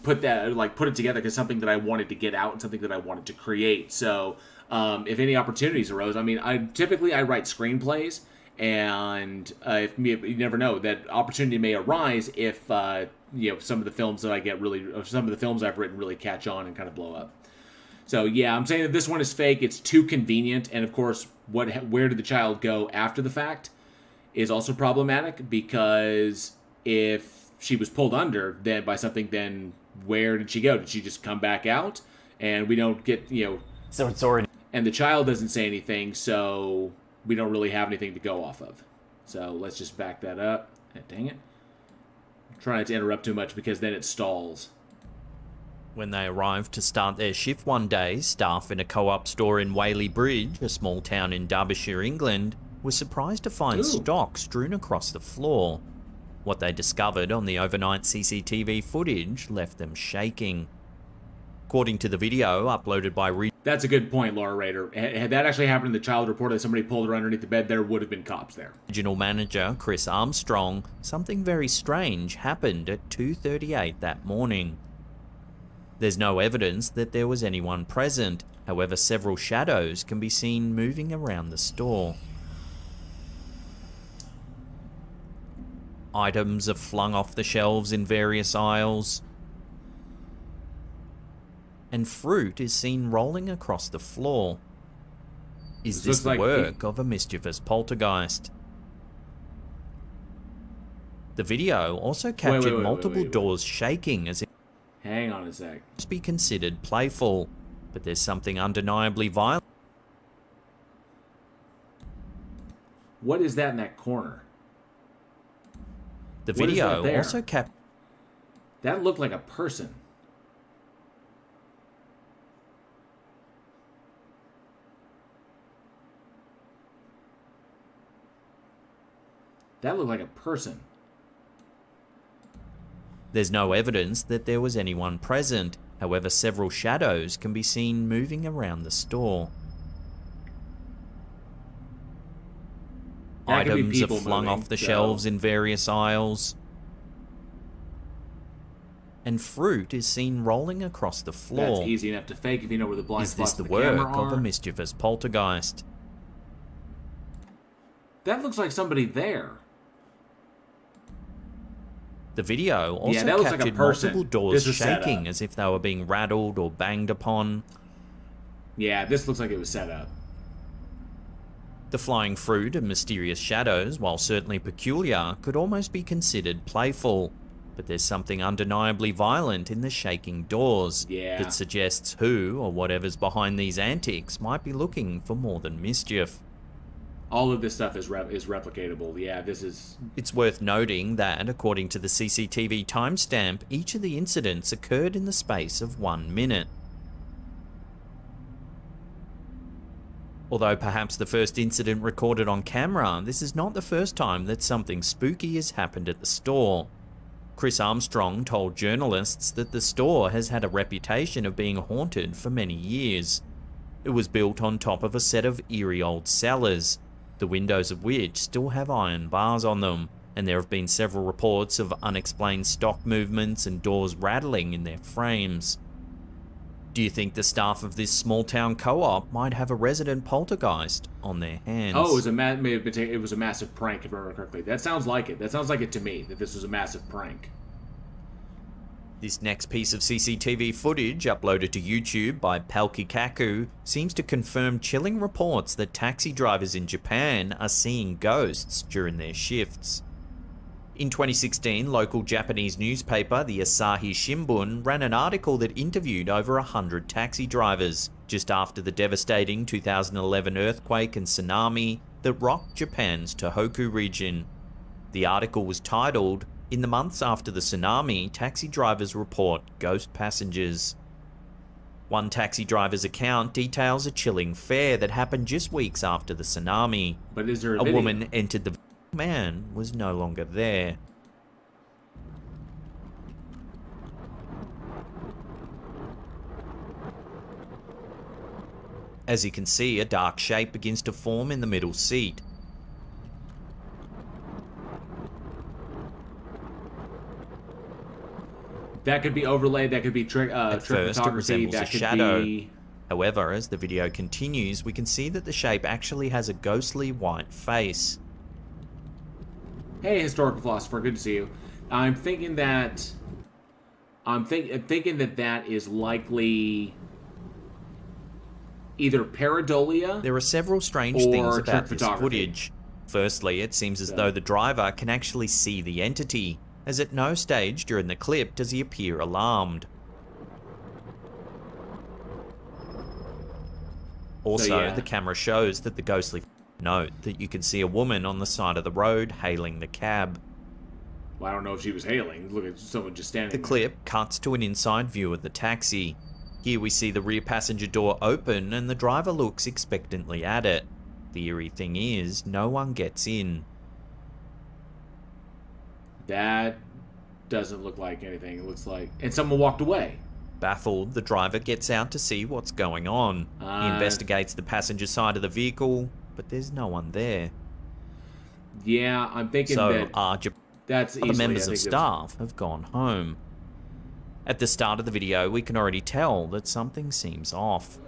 put it together because something that I wanted to get out and something that I wanted to create. So if any opportunities arose, I mean, I write screenplays. And you never know, that opportunity may arise if some of the films that I get some of the films I've written really catch on and kind of blow up. So yeah, I'm saying that this one is fake. It's too convenient, and of course, where did the child go after the fact is also problematic, because if she was pulled under by something, then where did she go? Did she just come back out? And we don't get So it's already... And the child doesn't say anything, so we don't really have anything to go off of. So let's just back that up. Dang it. I'm trying not to interrupt too much because then it stalls. When they arrived to start their shift one day, staff in a co-op store in Whaley Bridge, a small town in Derbyshire, England, were surprised to find stock strewn across the floor. What they discovered on the overnight CCTV footage left them shaking. According to the video uploaded by That's a good point, Laura Rader. Had that actually happened and the child reported that somebody pulled her underneath the bed, there would have been cops there. Regional manager Chris Armstrong, something very strange happened at 2:38 that morning. There's no evidence that there was anyone present, however several shadows can be seen moving around the store. Items are flung off the shelves in various aisles, and fruit is seen rolling across the floor. Is this the work of a mischievous poltergeist? The video also captured multiple doors shaking as if hang on a sec. Must be considered playful, but there's something undeniably violent. What is that in that corner? The What is that video there? also captured. That looked like a person. That looked like a person. There's no evidence that there was anyone present. However, several shadows can be seen moving around the store. That could be Items are people flung moving, off the so- shelves in various aisles. And fruit is seen rolling across the floor. That's easy enough to fake if you know where the blind Is this spots the of the camera work of are. a mischievous poltergeist? That looks like somebody there. The video also that looks like a captured person. multiple doors This is set shaking up. as if they were being rattled or banged upon. Yeah, this looks like it was set up. The flying fruit and mysterious shadows, while certainly peculiar, could almost be considered playful. But there's something undeniably violent in the shaking doors Yeah. that suggests who or whatever's behind these antics might be looking for more than mischief. All of this stuff is replicatable. Yeah, this is... It's worth noting that, according to the CCTV timestamp, each of the incidents occurred in the space of 1 minute. Although perhaps the first incident recorded on camera, this is not the first time that something spooky has happened at the store. Chris Armstrong told journalists that the store has had a reputation of being haunted for many years. It was built on top of a set of eerie old cellars, the windows of which still have iron bars on them, and there have been several reports of unexplained stock movements and doors rattling in their frames. Do you think the staff of this small-town co-op might have a resident poltergeist on their hands? Oh, it was a massive prank, if I remember correctly. That sounds like it. That sounds like it to me, that this was a massive prank. This next piece of CCTV footage, uploaded to YouTube by Palkikaku, seems to confirm chilling reports that taxi drivers in Japan are seeing ghosts during their shifts. In 2016, local Japanese newspaper, the Asahi Shimbun, ran an article that interviewed over 100 taxi drivers, just after the devastating 2011 earthquake and tsunami that rocked Japan's Tohoku region. The article was titled, "In the months after the tsunami, taxi drivers report ghost passengers." One taxi driver's account details a chilling fare that happened just weeks after the tsunami. But is there a A video? woman entered the man was no longer there. As you can see, a dark shape begins to form in the middle seat. That could be overlaid. That could be trick At trick first, it photography. resembles That a could shadow. be... However, as the video continues, we can see that the shape actually has a ghostly white face. Hey, historical philosopher, good to see you. I'm thinking that that is likely either pareidolia. There are several strange Or things trick about this photography. footage. Firstly, it seems as Yeah. though the driver can actually see the entity, as at no stage during the clip does he appear alarmed. Also, yeah. the camera shows that the ghostly note that you can see a woman on the side of the road hailing the cab. Well, I don't know if she was hailing. Look at someone just standing The there. clip cuts to an inside view of the taxi. Here we see the rear passenger door open and the driver looks expectantly at it. The eerie thing is, no one gets in. That doesn't look like anything. It looks like... And someone walked away. Baffled, the driver gets out to see what's going on. He investigates the passenger side of the vehicle, but there's no one there. Yeah, I'm thinking So, that... That's other easily, members I of think that's- staff have gone home. At the start of the video, we can already tell that something seems off.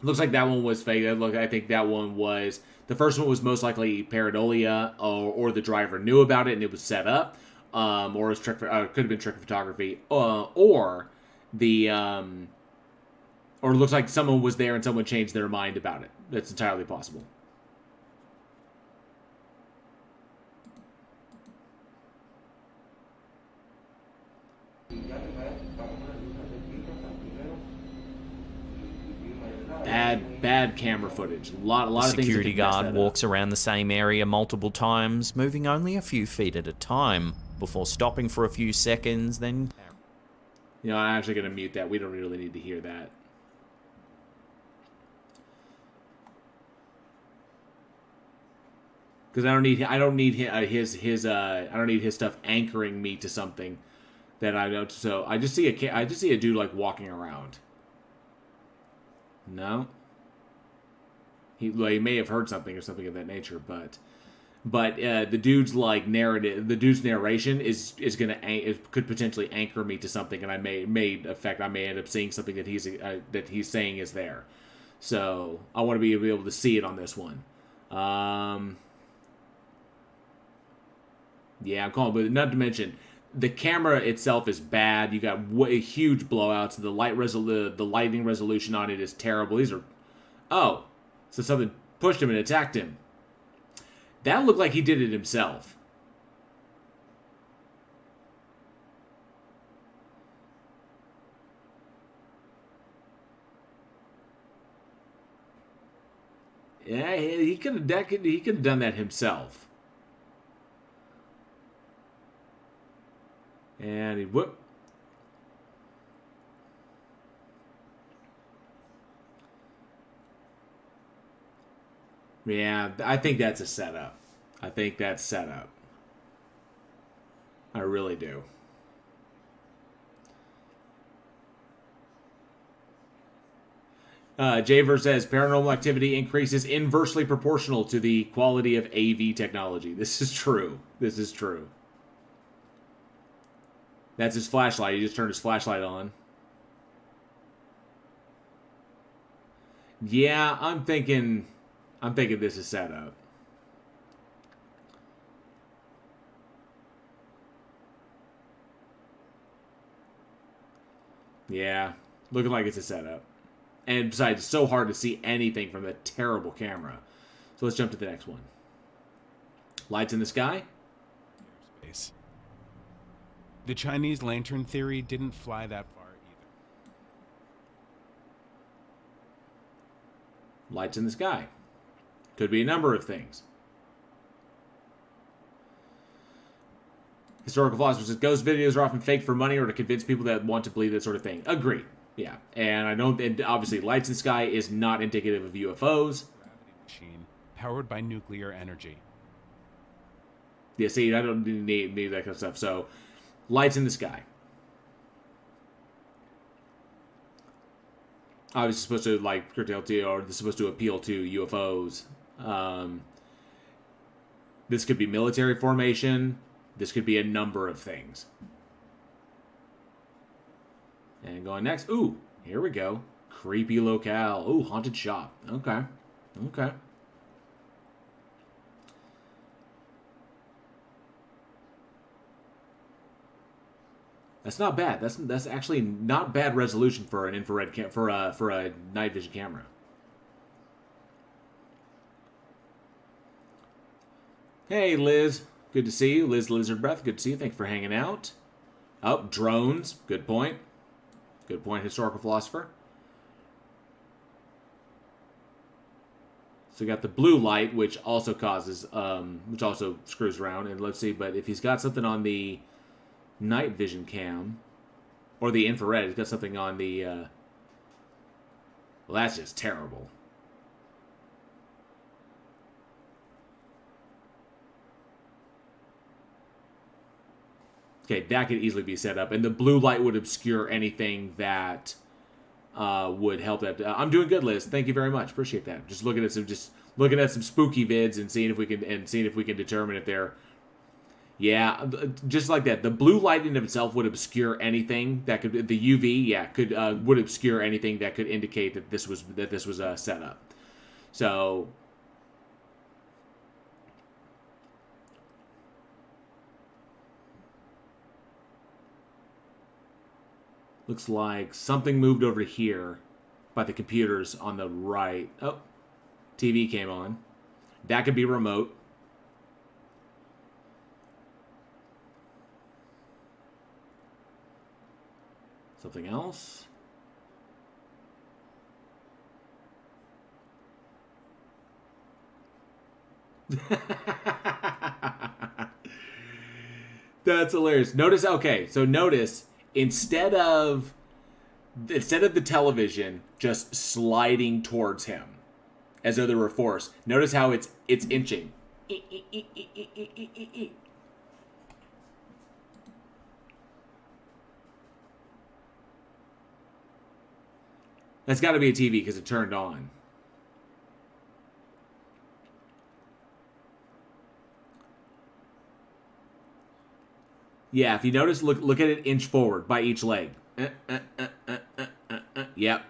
Looks like that one was fake. Look, I think that one was... The first one was most likely pareidolia, or the driver knew about it and it was set up, or it was could have been trick photography, or the or it looks like someone was there and someone changed their mind about it. That's entirely possible. bad camera footage. A lot The of things that security could mess guard that walks up. around the same area multiple times, moving only a few feet at a time, before stopping for a few seconds, then... You know, I'm actually going to mute that. We don't really need to hear that. Because I don't need his stuff anchoring me to something that I know. So I just see a dude like walking around. No. He may have heard something or something of that nature, but the dude's like narration is could potentially anchor me to something, and I may end up seeing something that he's saying is there. So I want to be able to see it on this one. Yeah, I'm calling, but not to mention the camera itself is bad. You got huge blowouts. The lighting resolution on it is terrible. So something pushed him and attacked him. That looked like he did it himself. Yeah, he could have done that himself. And he whoop. Yeah, I think that's a setup. I think that's setup. I really do. Javer says paranormal activity increases inversely proportional to the quality of AV technology. This is true. This is true. That's his flashlight. He just turned his flashlight on. Yeah, I'm thinking this is set up. Yeah, looking like it's a setup. And besides, it's so hard to see anything from that terrible camera. So let's jump to the next one. Lights in the sky. Space. The Chinese lantern theory didn't fly that far either. Lights in the sky. Could be a number of things. Historical philosopher says ghost videos are often fake for money or to convince people that want to believe that sort of thing. Agreed. Yeah. And obviously lights in the sky is not indicative of UFOs. Gravity machine powered by nuclear energy. Yeah, see, I don't need that kind of stuff. So, lights in the sky. Obviously supposed to like curtail to, or this is supposed to appeal to UFOs. This could be military formation. This could be a number of things. And going next. Ooh, here we go. Creepy locale. Ooh, haunted shop. Okay. Okay. That's not bad. That's actually not bad resolution for an infrared for a night vision camera. Hey, Liz. Good to see you. Liz Lizard Breath. Good to see you. Thanks for hanging out. Oh, drones. Good point. Good point, historical philosopher. So we got the blue light, which also causes, which also screws around. And let's see, but if he's got something on the night vision cam, or the infrared, he's got something on the, well, that's just terrible. Okay, that could easily be set up, and the blue light would obscure anything that would help that. I'm doing good, Liz. Thank you very much. Appreciate that. Just looking at some spooky vids and seeing if we can determine if they're, yeah, just like that. The blue light in of itself would obscure anything that could, the UV, yeah, would obscure anything that could indicate that this was a setup. So. Looks like something moved over here by the computers on the right. Oh, TV came on. That could be remote. Something else. That's hilarious. Notice, okay, so notice instead of the television just sliding towards him as though there were force, notice how it's inching. That's got to be a TV because it turned on. Yeah, if you notice, look at it inch forward by each leg. Yep.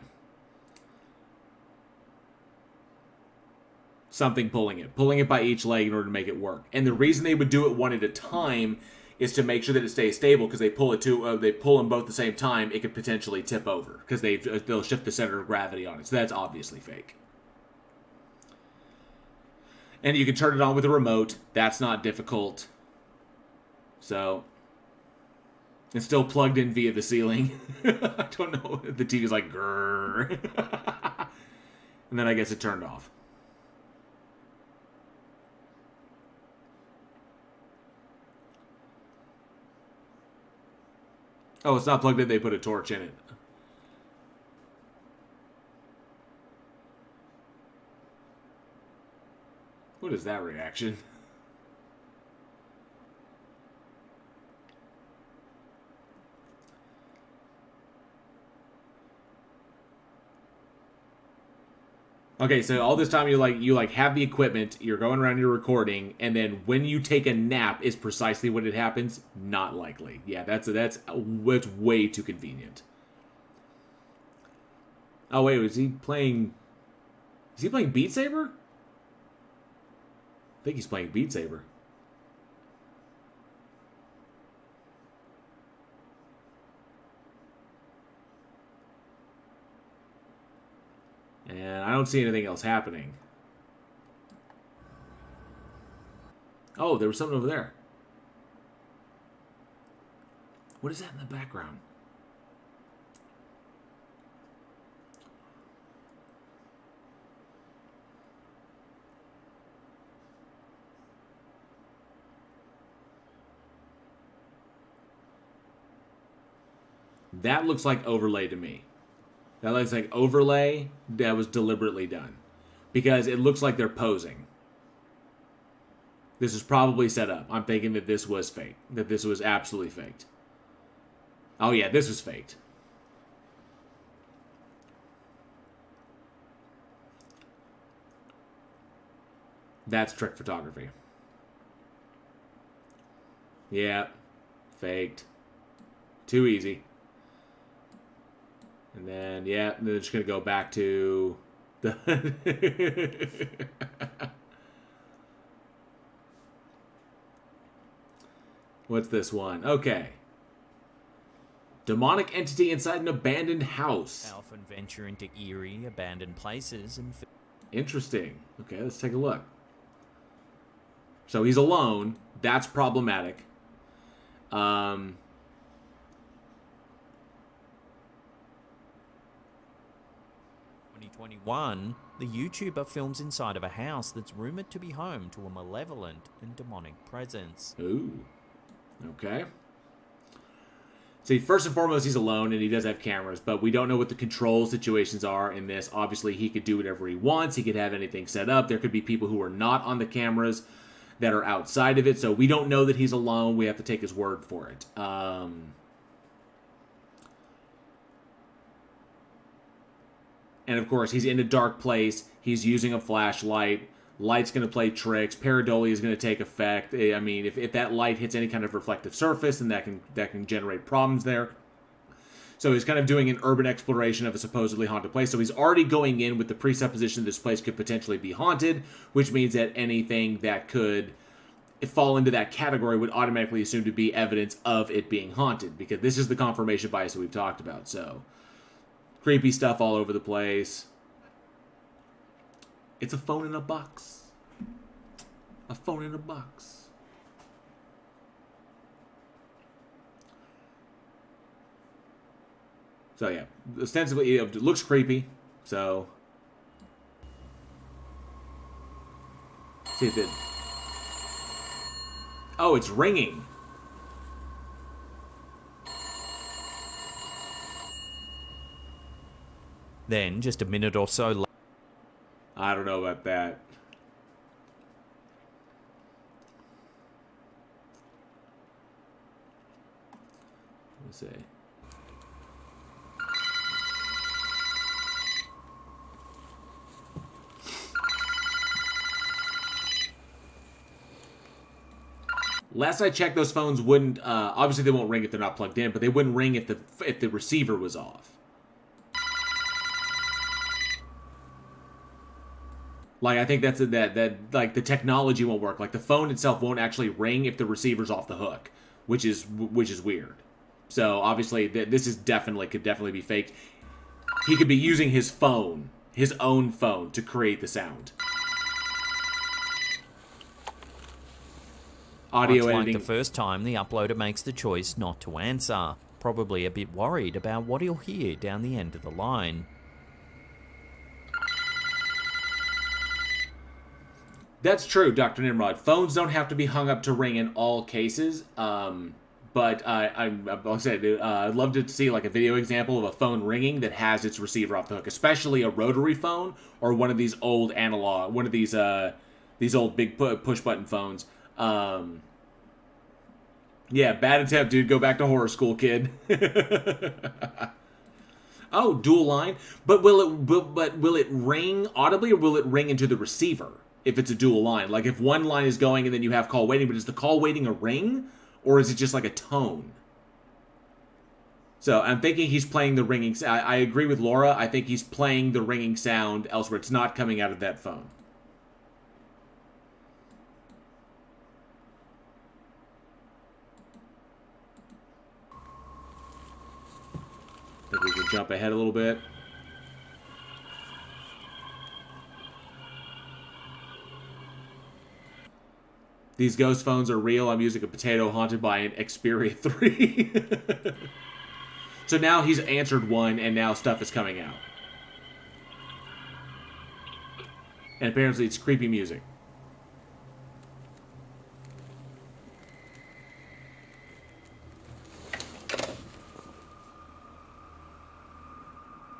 Something pulling it by each leg in order to make it work. And the reason they would do it one at a time is to make sure that it stays stable, because they pull them both at the same time, it could potentially tip over because they'll shift the center of gravity on it. So that's obviously fake. And you can turn it on with a remote. That's not difficult. So it's still plugged in via the ceiling. I don't know. The TV's like grrr. And then I guess it turned off. Oh, it's not plugged in. They put a torch in it. What is that reaction? Okay, so all this time you have the equipment, you're going around, you're recording, and then when you take a nap is precisely when it happens? Not likely. Yeah, that's way too convenient. Oh wait, is he playing Beat Saber? I think he's playing Beat Saber. And I don't see anything else happening. Oh, there was something over there. What is that in the background? That looks like overlay to me. That looks like overlay that was deliberately done. Because it looks like they're posing. This is probably set up. I'm thinking that this was fake. That this was absolutely faked. Oh yeah, this was faked. That's trick photography. Yeah, faked. Too easy. And then, yeah, they're just going to go back to the... What's this one? Okay. Demonic entity inside an abandoned house. Often venture into eerie, abandoned places and... Interesting. Okay, let's take a look. So he's alone. That's problematic. 2021, the YouTuber films inside of a house that's rumored to be home to a malevolent and demonic presence. Ooh. Okay. See, first and foremost, he's alone, and he does have cameras, but we don't know what the control situations are in this. Obviously, he could do whatever he wants. He could have anything set up. There could be people who are not on the cameras that are outside of it, so we don't know that he's alone. We have to take his word for it. And of course, he's in a dark place. He's using a flashlight. Light's going to play tricks. Pareidolia is going to take effect. I mean, if that light hits any kind of reflective surface, then that can generate problems there. So he's kind of doing an urban exploration of a supposedly haunted place. So he's already going in with the presupposition this place could potentially be haunted, which means that anything that could fall into that category would automatically assume to be evidence of it being haunted, because this is the confirmation bias that we've talked about. So creepy stuff all over the place. It's a phone in a box. A phone in a box. So yeah, ostensibly it looks creepy. So See if it... Oh, it's ringing. Then, just a minute or so later... I don't know about that. Let's see. Last I checked, those phones wouldn't. Obviously, they won't ring if they're not plugged in, but they wouldn't ring if the receiver was off. Like, I think that's that like the technology won't work. Like the phone itself won't actually ring if the receiver's off the hook, which is weird. So obviously, this is could definitely be faked. He could be using his phone, his own phone, to create the sound. Audio Much editing. like the first time, the uploader makes the choice not to answer, probably a bit worried about what he'll hear down the end of the line. That's true, Dr. Nimrod. Phones don't have to be hung up to ring in all cases. But I'd love to see like a video example of a phone ringing that has its receiver off the hook, especially a rotary phone or one of these old analog, one of these old big push button phones. Yeah, bad attempt, dude. Go back to horror school, kid. Oh, dual line. But will it ring audibly or will it ring into the receiver if it's a dual line? Like if one line is going and then you have call waiting, but is the call waiting a ring or is it just like a tone? So I'm thinking he's playing the ringing. I agree with Laura. I think he's playing the ringing sound elsewhere. It's not coming out of that phone. I think we can jump ahead a little bit. These ghost phones are real. I'm using a potato haunted by an Xperia 3. So now he's answered one, and now stuff is coming out. And apparently it's creepy music.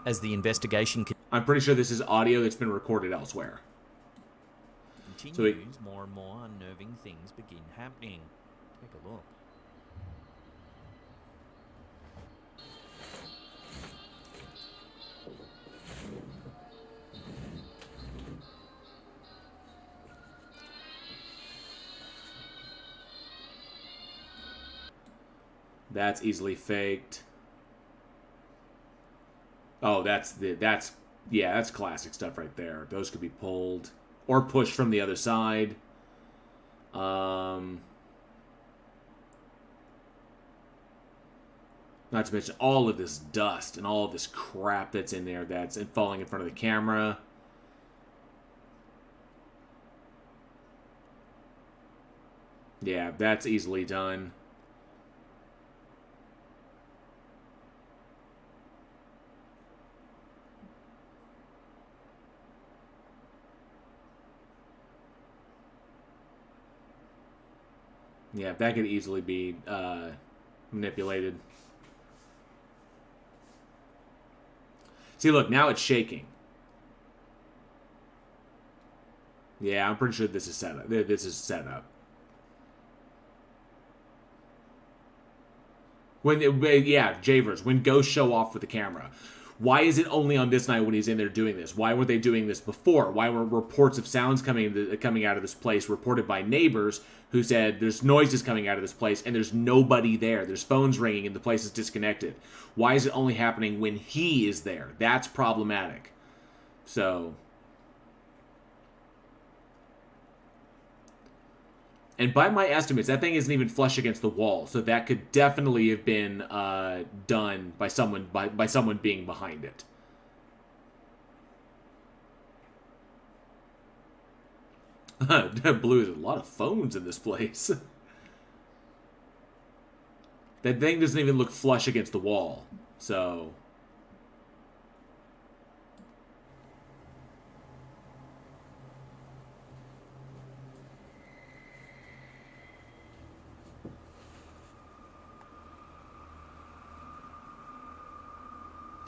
As the investigation I'm pretty sure this is audio that's been recorded elsewhere. continues, more and more unnerving things begin happening. Take a look. That's easily faked. Oh, that's classic stuff right there. Those could be pulled or pushed from the other side. Not to mention all of this dust and all of this crap that's in there that's falling in front of the camera. Yeah, that's easily done. Yeah, that could easily be manipulated. See, look, now it's shaking. Yeah, I'm pretty sure this is set up. Javers, when ghosts show off with the camera. Why is it only on this night when he's in there doing this? Why weren't they doing this before? Why were reports of sounds coming out of this place reported by neighbors who said there's noises coming out of this place and there's nobody there? There's phones ringing and the place is disconnected. Why is it only happening when he is there? That's problematic. So... And by my estimates, that thing isn't even flush against the wall, so that could definitely have been done by someone by someone being behind it. Blue, there's a lot of phones in this place. That thing doesn't even look flush against the wall, so...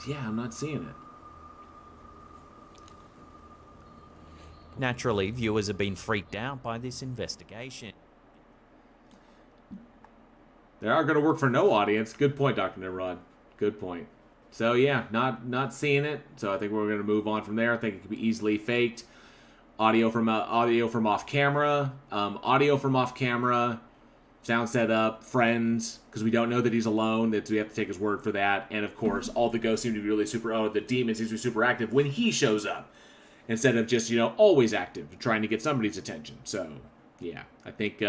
Yeah, I'm not seeing it. Naturally, viewers have been freaked out by this investigation. They are going to work for no audience. Good point, Dr. Nimrod. Good point. So yeah, not seeing it. So I think we're going to move on from there. I think it could be easily faked. Audio from off camera. Audio from off camera. Sound set up. Friends, because we don't know that he's alone. That we have to take his word for that. And of course, all the ghosts seem to be really super. Oh, the demon seems to be super active when he shows up, instead of just always active, trying to get somebody's attention. So yeah, I think.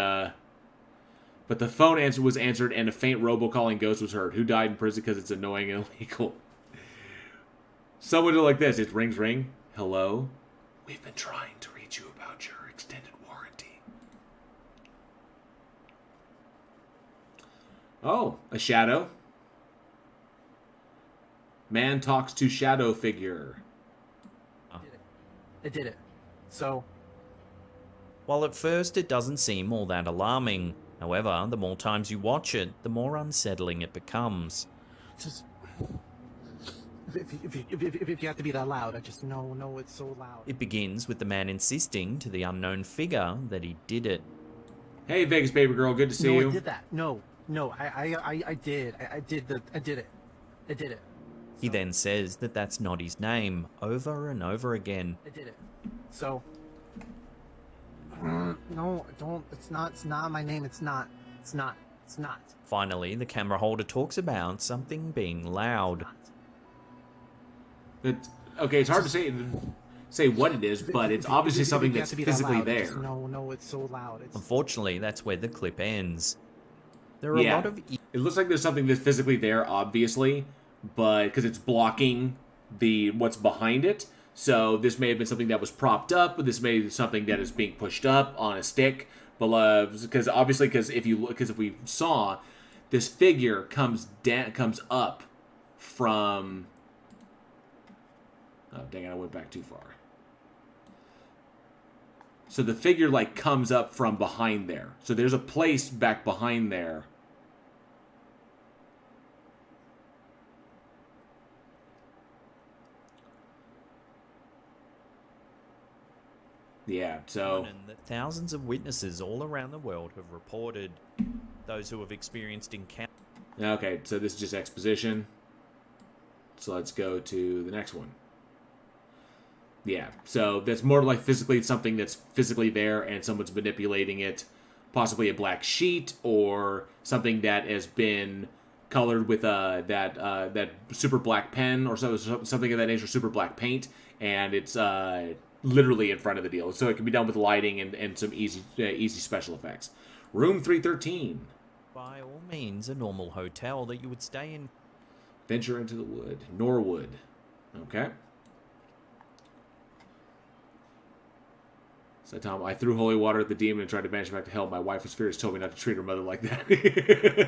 But the phone was answered, and a faint robocalling ghost was heard. Who died in prison because it's annoying and illegal? Someone like this. It rings, ring. Hello? We've been trying to reach you about your extended warranty. Oh, a shadow. Man talks to shadow figure. It did it. So... While at first it doesn't seem all that alarming, however, the more times you watch it, the more unsettling it becomes. Just... If you have to be that loud, I just know it's so loud. It begins with the man insisting to the unknown figure that he did it. Hey, Vegas baby girl, good to see you. I did that. No, I did. I did it. I did it. He then says that that's not his name, over and over again. I did it. So... no, don't. It's not my name. It's not. Finally, the camera holder talks about something being loud. Okay, it's hard to say what it is, but it's obviously something that's physically there. Just no, it's so loud. Unfortunately, that's where the clip ends. There are a lot of... It looks like there's something that's physically there, obviously, but because it's blocking what's behind it. So this may have been something that was propped up, but this may be something that is being pushed up on a stick. Because if we saw, this figure comes up from. Oh dang it! I went back too far. So the figure comes up from behind there. So there's a place back behind there. Yeah, so... That thousands of witnesses all around the world have reported, those who have experienced encounters. Okay, so this is just exposition. So let's go to the next one. Yeah, so that's more like something that's physically there and someone's manipulating it. Possibly a black sheet or something that has been colored with that super black pen or something of that nature, super black paint, and it's... literally in front of the deal. So it can be done with lighting and some easy special effects. Room 313. By all means, a normal hotel that you would stay in. Venture into the wood. Norwood. Okay. So Tom, I threw holy water at the demon and tried to banish him back to hell. My wife was furious, told me not to treat her mother like that.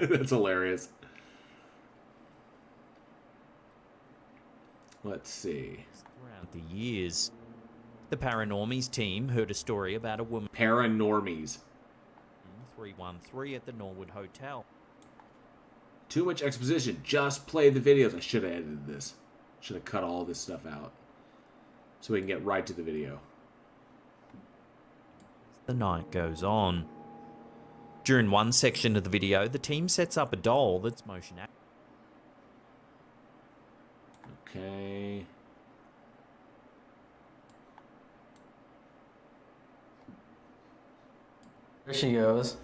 That's hilarious. Let's see. Throughout the years, the Paranormies team heard a story about a woman... Paranormies. 313 at the Norwood Hotel. Too much exposition. Just play the videos. I should have edited this. Should have cut all this stuff out. So we can get right to the video. The night goes on. During one section of the video, the team sets up a doll that's motion active. Okay... There she goes.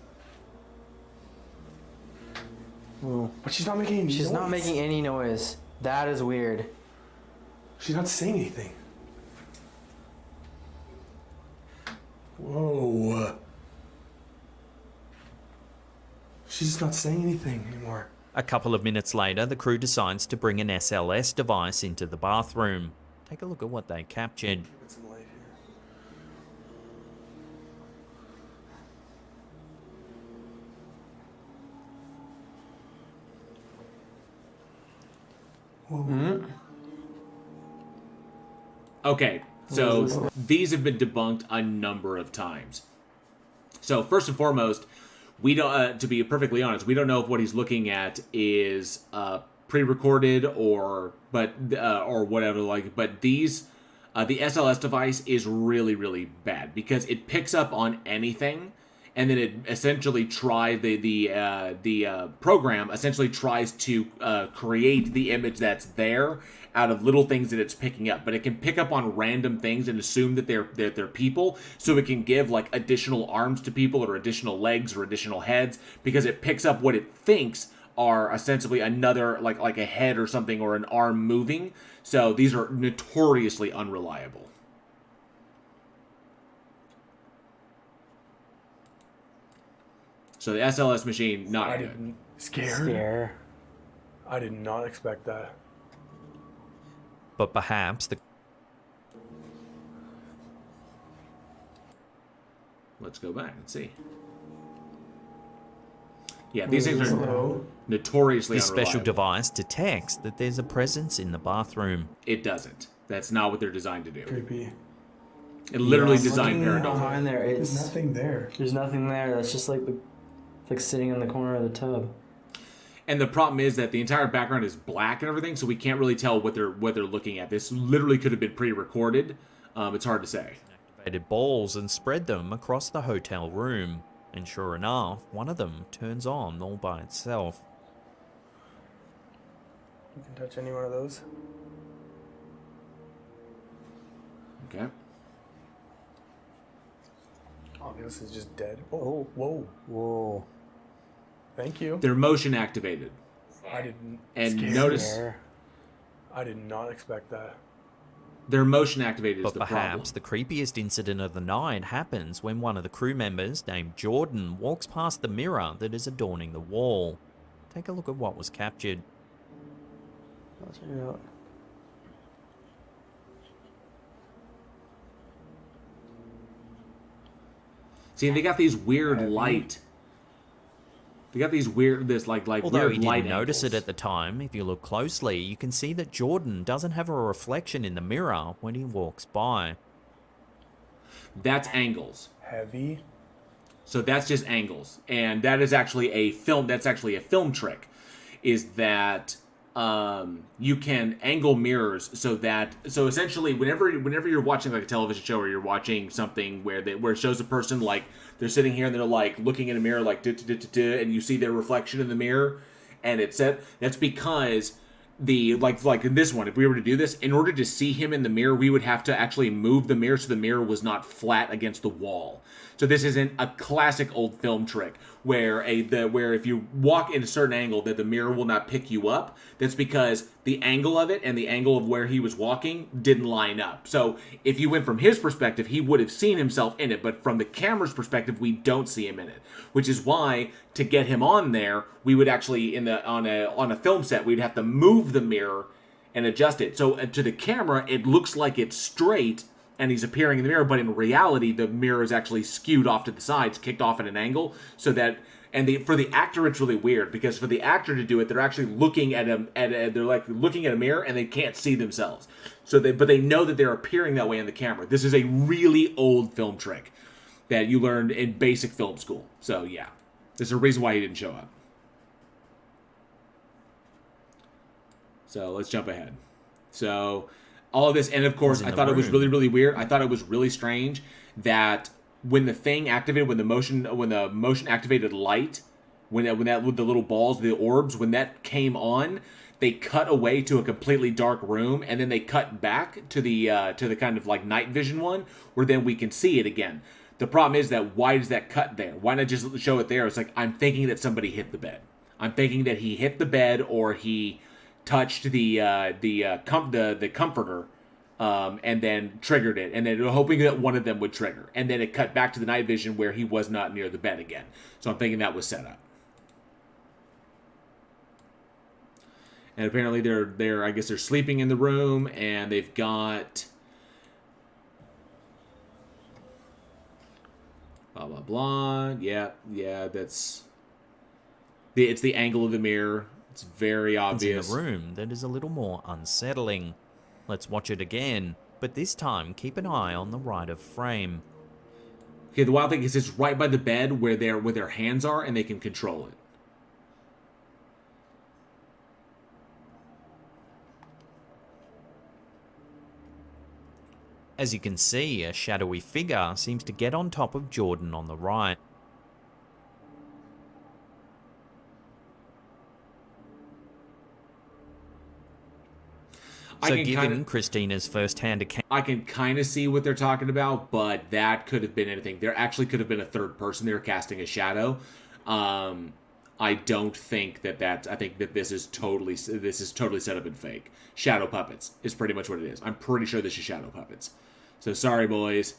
Ooh, but she's not making any noise. She's not making any noise. That is weird. She's not saying anything. Whoa. She's just not saying anything anymore. A couple of minutes later, the crew decides to bring an SLS device into the bathroom. Take a look at what they captured. Get some light here. Mm-hmm. Okay, so these have been debunked a number of times. So first and foremost, we don't. To be perfectly honest, we don't know if what he's looking at is pre-recorded or whatever. But these the SLS device is really, really bad because it picks up on anything, and then it essentially the program essentially tries to create the image that's there out of little things that it's picking up. But it can pick up on random things and assume that they're people, so it can give like additional arms to people or additional legs or additional heads because it picks up what it thinks are ostensibly another like a head or something or an arm moving. So these are notoriously unreliable. So the SLS machine, not good. Scare. I did not expect that. But perhaps the... Let's go back and see. Yeah, these things are notoriously This unreliable. special device detects that there's a presence in the bathroom. It doesn't. That's not what they're designed to do. Creepy. It literally Looking designed paranormal. behind there, There's nothing there. there's nothing there. That's just like it's like sitting in the corner of the tub. And the problem is that the entire background is black and everything, so we can't really tell what they're looking at. This literally could have been pre-recorded. It's hard to say. Activated balls and spread them across the hotel room. And sure enough, one of them turns on all by itself. You can touch any one of those. Okay. Oh, this is just dead. Oh, whoa. Whoa. Thank you. They're motion activated. I didn't. And notice I did not expect that. they're motion activated is But the perhaps problem. the creepiest incident of the night happens when one of the crew members, named Jordan, walks past the mirror that is adorning the wall. Take a look at what was captured. I'll check it out. See, they got these weird light. They got these weird, Although weird he light didn't notice it angles. at the time, if you look closely, you can see that Jordan doesn't have a reflection in the mirror when he walks by. That's angles. Heavy. So that's just angles, and that is actually a film. That's actually a film trick. Is that you can angle mirrors so essentially whenever you're watching like a television show or you're watching something where it shows a person like they're sitting here and they're like looking in a mirror like and you see their reflection in the mirror, and it's set. That's because the like in this one, if we were to do this, in order to see him in the mirror, we would have to actually move the mirror so the mirror was not flat against the wall. So this isn't a classic old film trick where where if you walk in a certain angle that the mirror will not pick you up. That's because the angle of it and the angle of where he was walking didn't line up. So if you went from his perspective, he would have seen himself in it, but from the camera's perspective, we don't see him in it. Which is why to get him on there, we would actually on a film set, we'd have to move the mirror and adjust it. So to the camera, it looks like it's straight and he's appearing in the mirror, but in reality, the mirror is actually skewed off to the sides, kicked off at an angle, so that. And for the actor, it's really weird because for the actor to do it, they're actually looking at they're like looking at a mirror and they can't see themselves. But they know that they're appearing that way in the camera. This is a really old film trick that you learned in basic film school. So yeah, there's a reason why he didn't show up. So let's jump ahead. So all of this, and of course, I thought it was really, really weird. I thought it was really strange that when the thing activated, when the motion activated light, when that with the little balls, the orbs, when that came on, they cut away to a completely dark room, and then they cut back to the kind of like night vision one, where then we can see it again. The problem is that why does that cut there? Why not just show it there? It's like I'm thinking that somebody hit the bed. I'm thinking that he hit the bed or he touched the comforter. And then triggered it, and then hoping that one of them would trigger. And then it cut back to the night vision where he was not near the bed again. So I'm thinking that was set up. And apparently they're I guess they're sleeping in the room, and they've got blah blah blah. Yeah, it's the angle of the mirror. It's very obvious. It's in a room that is a little more unsettling. Let's watch it again, but this time keep an eye on the right of frame. Okay, the wild thing is it's right by the bed where their hands are, and they can control it. As you can see, a shadowy figure seems to get on top of Jordan on the right. So given Christina's first-hand account... I can kind of see what they're talking about, but that could have been anything. There actually could have been a third person they were casting a shadow. I don't think that that's... I think that this is totally set up and fake. Shadow puppets is pretty much what it is. I'm pretty sure this is shadow puppets. So sorry, boys.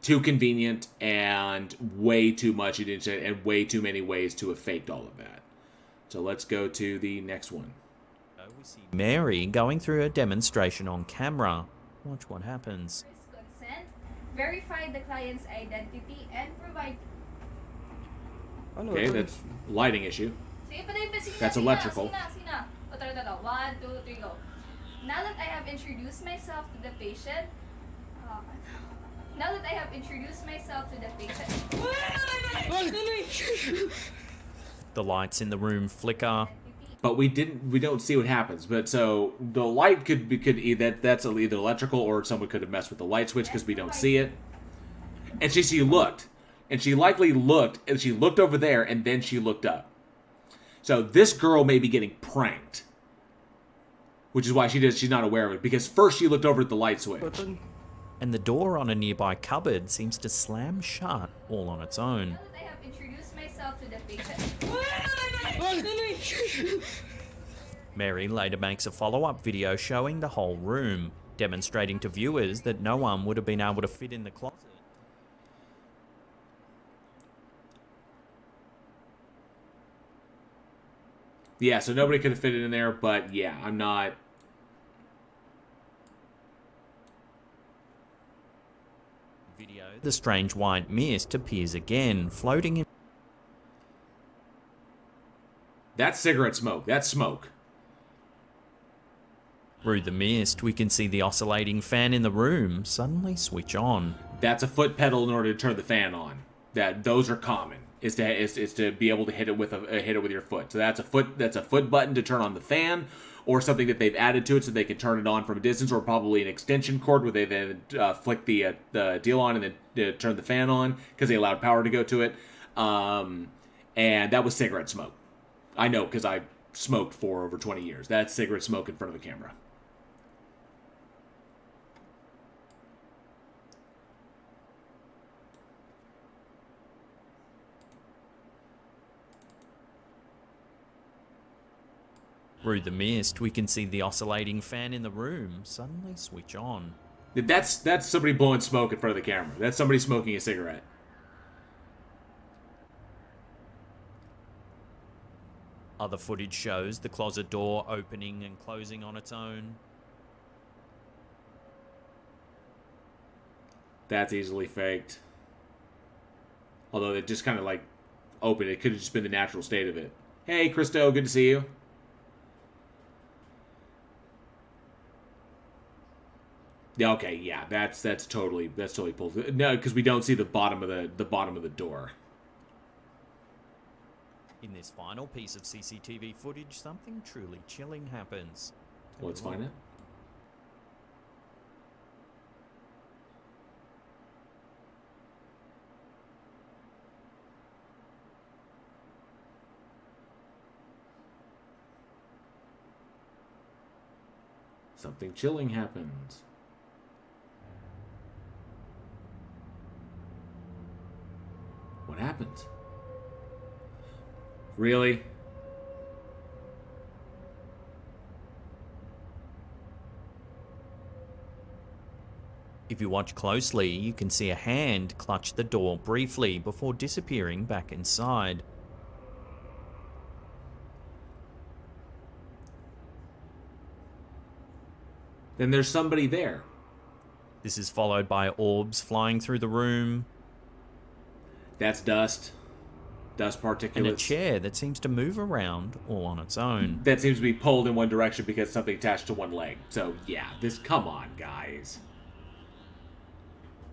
Too convenient and way too much and way too many ways to have faked all of that. So let's go to the next one. We see Mary going through her demonstration on camera. Watch what happens. Consent, verify the client's identity, and provide... Okay, that's lighting issue. That's electrical. 1, 2, 3, go. Now that I have introduced myself to the patient, The lights in the room flicker. But we don't see what happens. But so the light that's either electrical or someone could have messed with the light switch because we don't see it. And she looked. And she likely looked, and she looked over there, and then she looked up. So this girl may be getting pranked. Which is why she's not aware of it. Because first she looked over at the light switch. And the door on a nearby cupboard seems to slam shut all on its own. now that I have introduced myself to the patient. Mary later makes a follow-up video showing the whole room, demonstrating to viewers that no one would have been able to fit in the closet. Yeah, so nobody could have fit it in there, but yeah, I'm not... Video, the strange white mist appears again, floating in... That's cigarette smoke. That's smoke. Through the mist, we can see the oscillating fan in the room suddenly switch on. That's a foot pedal in order to turn the fan on. Those are common. Is to be able to hit it with your foot. So that's a foot button to turn on the fan, or something that they've added to it so they can turn it on from a distance, or probably an extension cord where they then flick the deal on and then turn the fan on because they allowed power to go to it. And that was cigarette smoke. I know because I smoked for over 20 years. That's cigarette smoke in front of a camera. Through the mist, we can see the oscillating fan in the room suddenly switch on. That's somebody blowing smoke in front of the camera. That's somebody smoking a cigarette. Other footage shows the closet door opening and closing on its own. That's easily faked. Although it just kind of like opened. It could have just been the natural state of it. Hey, Christo, good to see you. Yeah, okay, yeah, that's totally pulled. No, because we don't see the bottom of the door. In this final piece of CCTV footage, something truly chilling happens. Let's find it. Something chilling happens. What happens? Really? If you watch closely, you can see a hand clutch the door briefly before disappearing back inside. Then there's somebody there. This is followed by orbs flying through the room. That's dust. Dust particulates. And a chair that seems to move around all on its own. That seems to be pulled in one direction because something attached to one leg. So, yeah, come on, guys.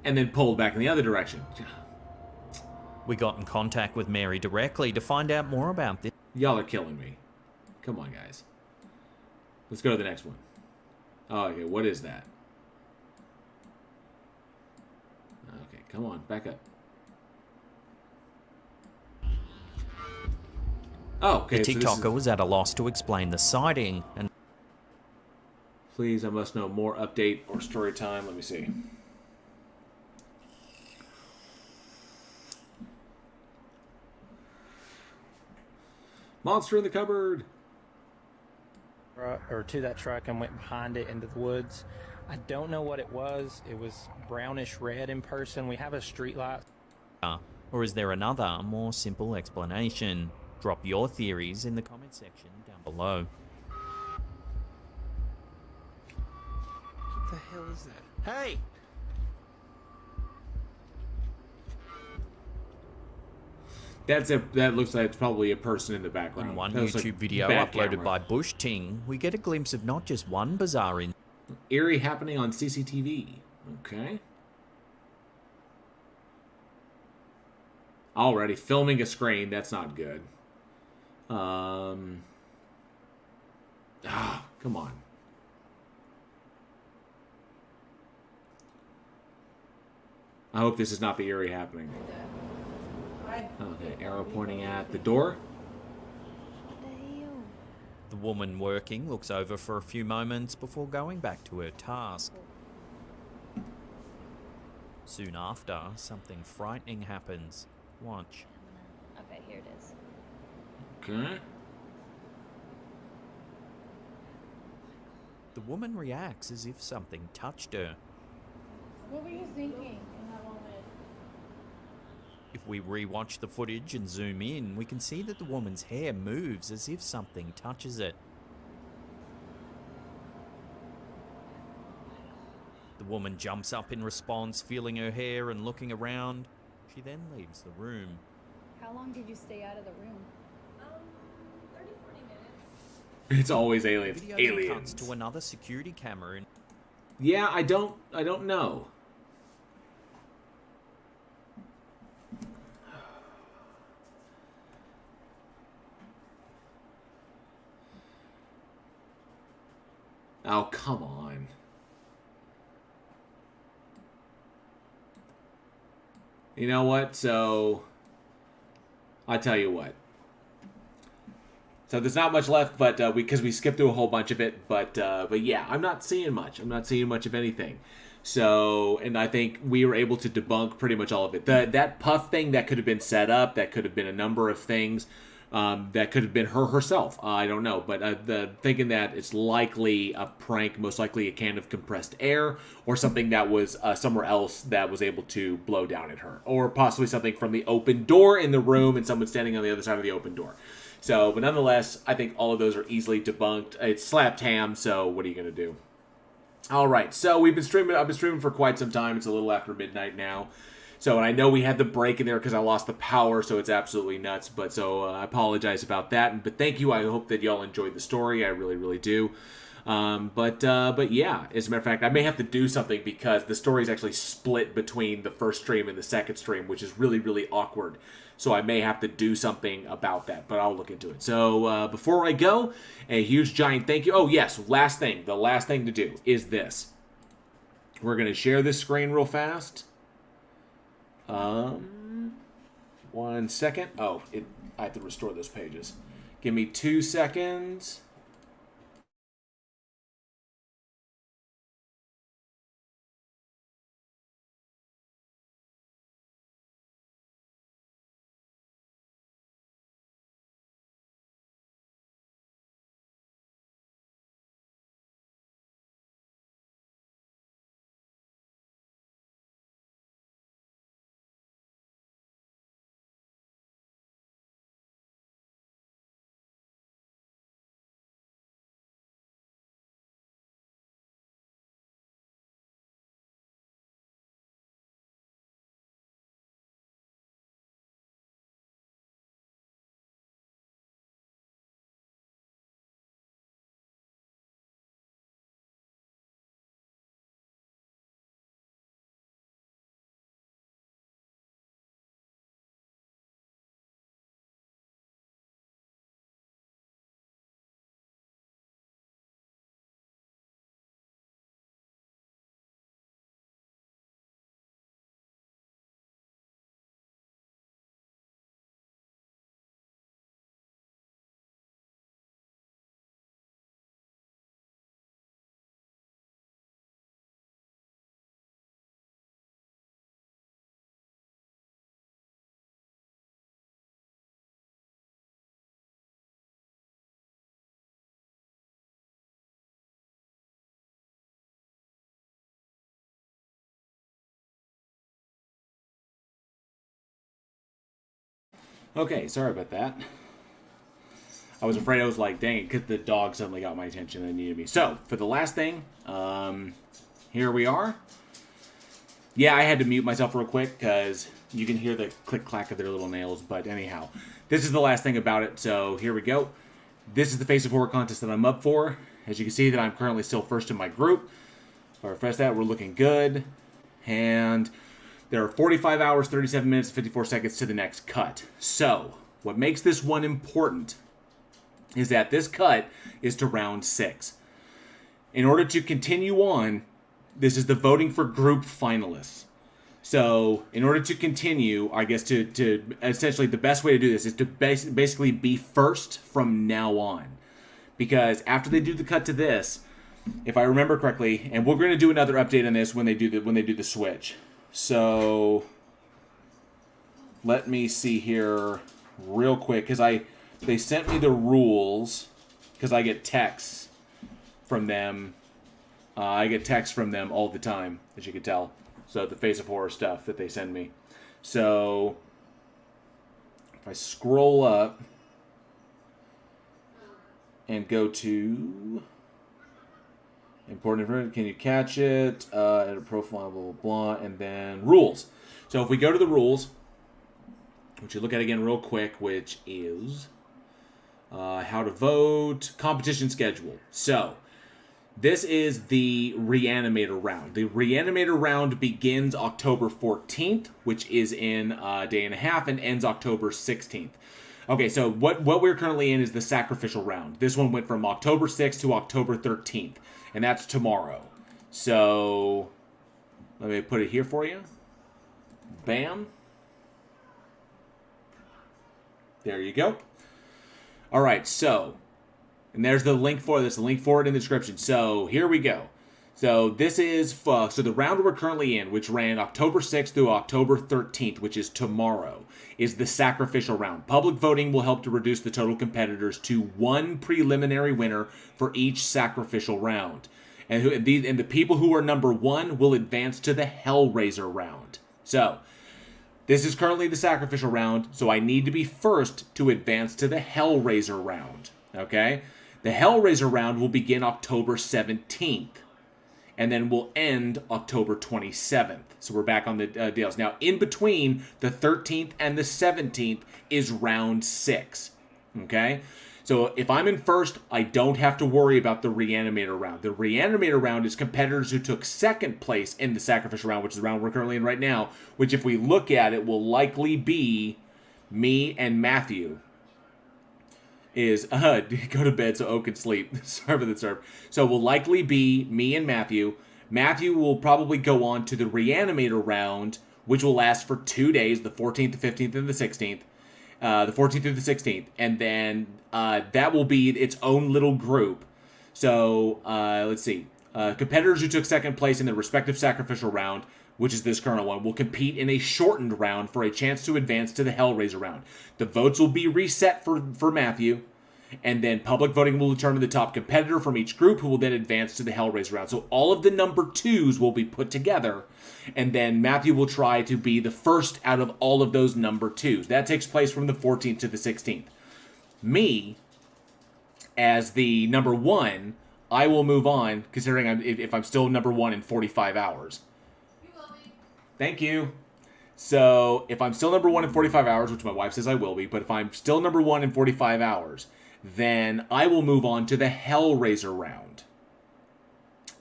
And then pulled back in the other direction. We got in contact with Mary directly to find out more about this. Y'all are killing me. Come on, guys. Let's go to the next one. Oh, okay, what is that? Okay, come on, back up. Oh, okay. The so this TikToker is- was at a loss to explain the sighting, and Please, I must know more update or story time. Let me see. Monster in the cupboard. Or to that truck and went behind it into the woods. I don't know what it was. It was brownish red in person. We have a street light. or is there another, more simple explanation? Drop your theories in the comment section down below. What the hell is that? Hey! That looks like it's probably a person in the background. In one That looks YouTube like video bad uploaded camera. by Bush Ting, we get a glimpse of not just one bizarre Eerie happening on CCTV. Okay. Already filming a screen. That's not good. Come on. I hope this is not the eerie happening. Okay, arrow pointing at the door. The woman working looks over for a few moments before going back to her task. Soon after, something frightening happens. Watch. Okay, here it is. Okay. The woman reacts as if something touched her. What were you thinking in that moment? If we rewatch the footage and zoom in, we can see that the woman's hair moves as if something touches it. The woman jumps up in response, feeling her hair and looking around. She then leaves the room. How long did you stay out of the room? 30, 40 minutes. It's always aliens. The video then Aliens. cuts to another security camera and Yeah, I don't know. Oh, come on. You know what? So, I tell you what. So there's not much left, but because we skipped through a whole bunch of it. But yeah, I'm not seeing much. I'm not seeing much of anything. So, and I think we were able to debunk pretty much all of it. That puff thing, that could have been set up. That could have been a number of things. That could have been her herself. I don't know. But thinking that it's likely a prank, most likely a can of compressed air, or something that was somewhere else that was able to blow down at her. Or possibly something from the open door in the room and someone standing on the other side of the open door. So, but nonetheless, I think all of those are easily debunked. It's slapped ham, so what are you going to do? All right, so we've been streaming. I've been streaming for quite some time. It's a little after midnight now. So, and I know we had the break in there because I lost the power, so it's absolutely nuts. But so I apologize about that. But thank you. I hope that y'all enjoyed the story. I really, really do. But yeah, as a matter of fact, I may have to do something because the story is actually split between the first stream and the second stream, which is really, really awkward. So I may have to do something about that, but I'll look into it. So before I go, a huge giant thank you. Oh yes, last thing. The last thing to do is this. We're going to share this screen real fast. 1 second. Oh, I have to restore those pages. Give me 2 seconds. Okay, sorry about that. I was afraid I was like, dang it, because the dog suddenly got my attention and needed me. So, for the last thing, here we are. Yeah, I had to mute myself real quick because you can hear the click-clack of their little nails. But anyhow, this is the last thing about it, so here we go. This is the Face of Horror contest that I'm up for. As you can see that I'm currently still first in my group. If I refresh that, we're looking good. And there are 45 hours, 37 minutes, 54 seconds to the next cut. So, what makes this one important is that this cut is to round 6. In order to continue on, this is the voting for group finalists. So, in order to continue, I guess to essentially the best way to do this is to basically be first from now on. Because after they do the cut to this, if I remember correctly, and we're going to do another update on this when they do the switch. So, let me see here real quick, because they sent me the rules, because I get texts from them. I get texts from them all the time, as you can tell. So, the Face of Horror stuff that they send me. So, if I scroll up and go to important information, can you catch it? Edit profile, blah, blah, blah, and then rules. So, if we go to the rules, which you look at again real quick, which is how to vote, competition schedule. So, this is the Reanimator Round. The Reanimator Round begins October 14th, which is in a day and a half, and ends October 16th. Okay, so what we're currently in is the Sacrificial Round. This one went from October 6th to October 13th, and that's tomorrow. So, let me put it here for you. Bam. There you go. All right, so, and there's the link for this. The link for it in the description. So here we go. So this is so the round we're currently in, which ran October 6th through October 13th, which is tomorrow, is the Sacrificial Round. Public voting will help to reduce the total competitors to one preliminary winner for each Sacrificial Round, and the people who are number 1 will advance to the Hellraiser Round. So this is currently the Sacrificial Round, so I need to be first to advance to the Hellraiser Round. Okay. The Hellraiser Round will begin October 17th, and then will end October 27th. So we're back on the deals. Now, in between the 13th and the 17th is round 6, okay? So if I'm in first, I don't have to worry about the Reanimator Round. The Reanimator Round is competitors who took second place in the Sacrificial Round, which is the round we're currently in right now, which if we look at it will likely be me and Matthew. Is go to bed so Oak can sleep. Sorry for the serve. So will likely be me and Matthew. Matthew will probably go on to the Reanimator Round, which will last for 2 days, the 14th, the 15th, and the 16th. The 14th through the 16th. And then that will be its own little group. So, let's see. Competitors who took second place in their respective Sacrificial Round, which is this current one, will compete in a shortened round for a chance to advance to the Hellraiser Round. The votes will be reset for Matthew, and then public voting will determine the top competitor from each group, who will then advance to the Hellraiser Round. So all of the number 2s will be put together, and then Matthew will try to be the first out of all of those number 2s. That takes place from the 14th to the 16th. Me, as the number 1, I will move on, considering if I'm still number 1 in 45 hours. Thank you. So, if I'm still number 1 in 45 hours, which my wife says I will be, but if I'm still number 1 in 45 hours, then I will move on to the Hellraiser Round.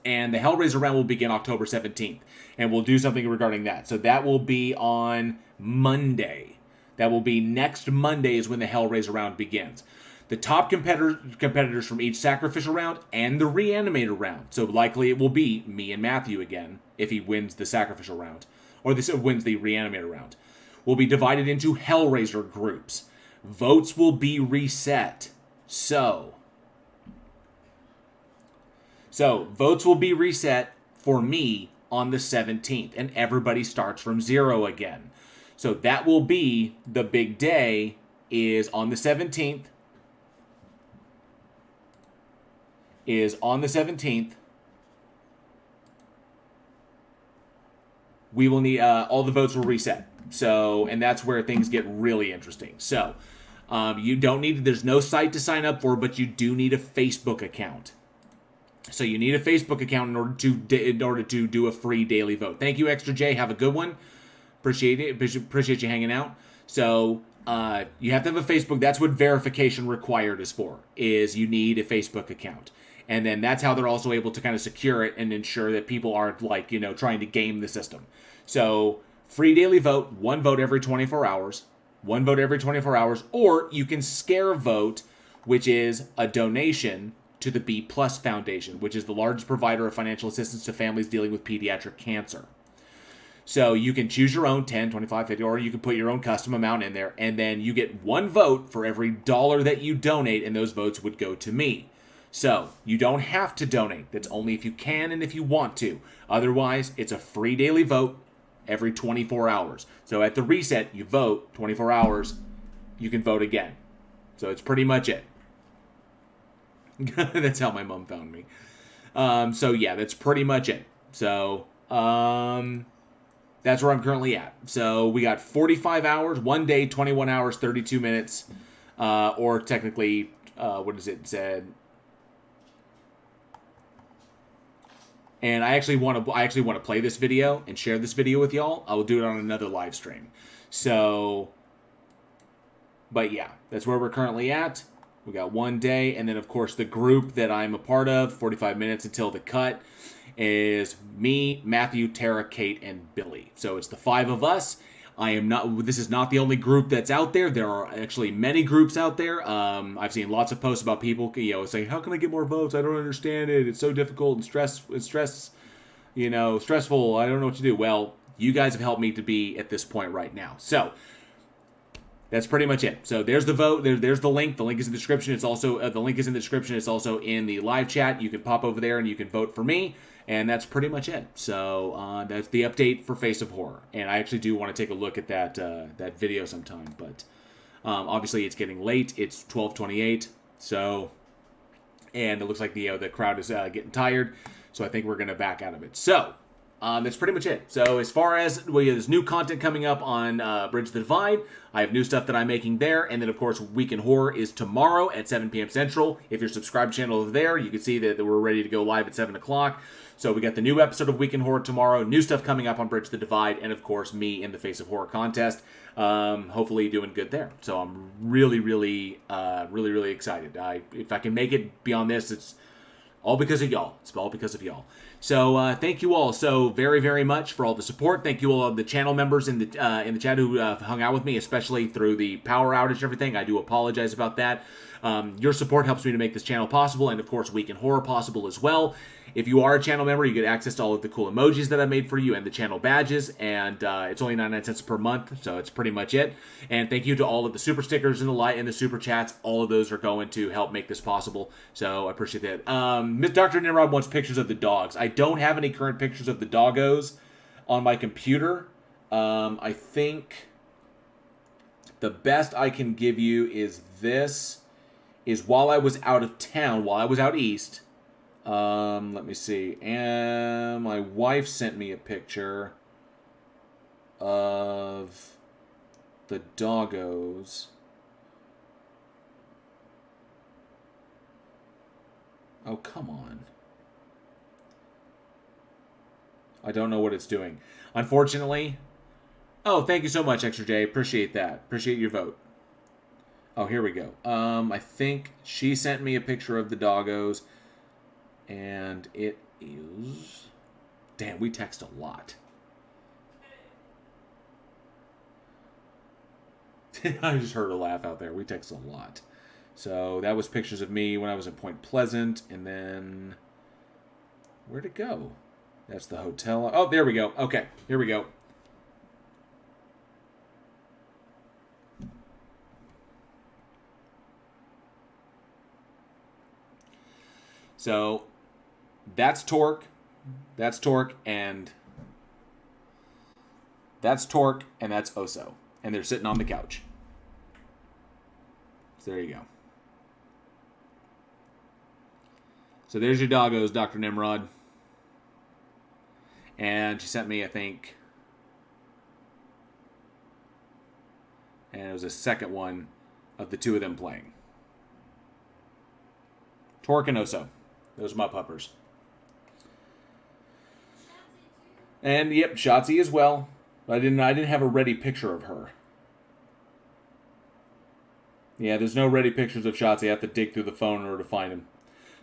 And the Hellraiser Round will begin October 17th. And we'll do something regarding that. So that will be on Monday. That will be next Monday is when the Hellraiser Round begins. The top competitors from each Sacrificial Round and the Reanimator Round. So likely it will be me and Matthew again, if he wins the Sacrificial Round. Or this wins the Reanimator Round, will be divided into Hellraiser groups. Votes will be reset. So votes will be reset for me on the 17th, and everybody starts from 0 again. So that will be the big day, is on the 17th. We will need, all the votes will reset. So, and that's where things get really interesting. So, you don't need, there's no site to sign up for, but you do need a Facebook account. So you need a Facebook account in order to do a free daily vote. Thank you, Extra J. Have a good one. Appreciate it. Appreciate you hanging out. So you have to have a Facebook. That's what verification required is for. Is you need a Facebook account, and then that's how they're also able to kind of secure it and ensure that people aren't like trying to game the system. So free daily vote, one vote every 24 hours, one vote every 24 hours, or you can scare vote, which is a donation to the B Plus Foundation, which is the largest provider of financial assistance to families dealing with pediatric cancer. So you can choose your own 10, 25, 50, or you can put your own custom amount in there, and then you get one vote for every dollar that you donate, and those votes would go to me. So you don't have to donate. That's only if you can and if you want to. Otherwise, it's a free daily vote every 24 hours. So at the reset, you vote 24 hours, you can vote again. So it's pretty much it. That's how my mom found me. So yeah, that's pretty much it. So that's where I'm currently at. So we got 45 hours, 1 day, 21 hours, 32 minutes, or technically, what is it said? And I actually want to play this video and share this video with y'all. I will do it on another live stream. So, but yeah, that's where we're currently at. We got 1 day, and then of course the group that I'm a part of, 45 minutes until the cut, is me, Matthew, Tara, Kate, and Billy. So it's the 5 of us. This is not the only group that's out there. There are actually many groups out there. I've seen lots of posts about people, saying, how can I get more votes? I don't understand it. It's so difficult and stressful. I don't know what to do. Well, you guys have helped me to be at this point right now. So that's pretty much it. So there's the vote. There's the link. The link is in the description. It's also the link is in the description. It's also in the live chat. You can pop over there and you can vote for me. And that's pretty much it. So that's the update for Face of Horror. And I actually do want to take a look at that video sometime. But obviously it's getting late. It's 12:28. So, and it looks like the crowd is getting tired. So I think we're gonna back out of it. So that's pretty much it. So as far as there's new content coming up on Bridge the Divide, I have new stuff that I'm making there, and then of course Week in Horror is tomorrow at 7 p.m. Central. If you're subscribed channel is there, you can see that we're ready to go live at 7 o'clock. So we got the new episode of Week in Horror tomorrow, new stuff coming up on Bridge the Divide, and of course me in the Face of Horror contest. Hopefully doing good there. So I'm really excited. If I can make it beyond this, it's all because of y'all. It's all because of y'all. So thank you all so very much for all the support. Thank you all the channel members in the chat who hung out with me, especially through the power outage and everything. I do apologize about that. Your support helps me to make this channel possible, and of course Week in Horror possible as well. If you are a channel member, you get access to all of the cool emojis that I made for you and the channel badges, and it's only 99 cents per month, so it's pretty much it. And thank you to all of the super stickers and the super chats. All of those are going to help make this possible, so I appreciate that. Dr. Nimrod wants pictures of the dogs. I don't have any current pictures of the doggos on my computer. I think the best I can give you is this. Is while I was out of town, while I was out east. Let me see. And my wife sent me a picture of the doggos. Oh, come on. I don't know what it's doing. Unfortunately. Oh, thank you so much, Extra J. Appreciate that. Appreciate your vote. Oh, here we go. I think she sent me a picture of the doggos. And it is... Damn, we text a lot. I just heard a laugh out there. We text a lot. So that was pictures of me when I was in Point Pleasant. And then... Where'd it go? That's the hotel. Oh, there we go. Okay, here we go. So... That's Torque, and that's Torque, and that's Oso. And they're sitting on the couch. So there you go. So there's your doggos, Dr. Nimrod. And she sent me, I think... And it was a second one of the two of them playing. Torque and Oso. Those are my puppers. And yep, Shotzi as well. I didn't have a ready picture of her. Yeah, there's no ready pictures of Shotzi. I have to dig through the phone in order to find them.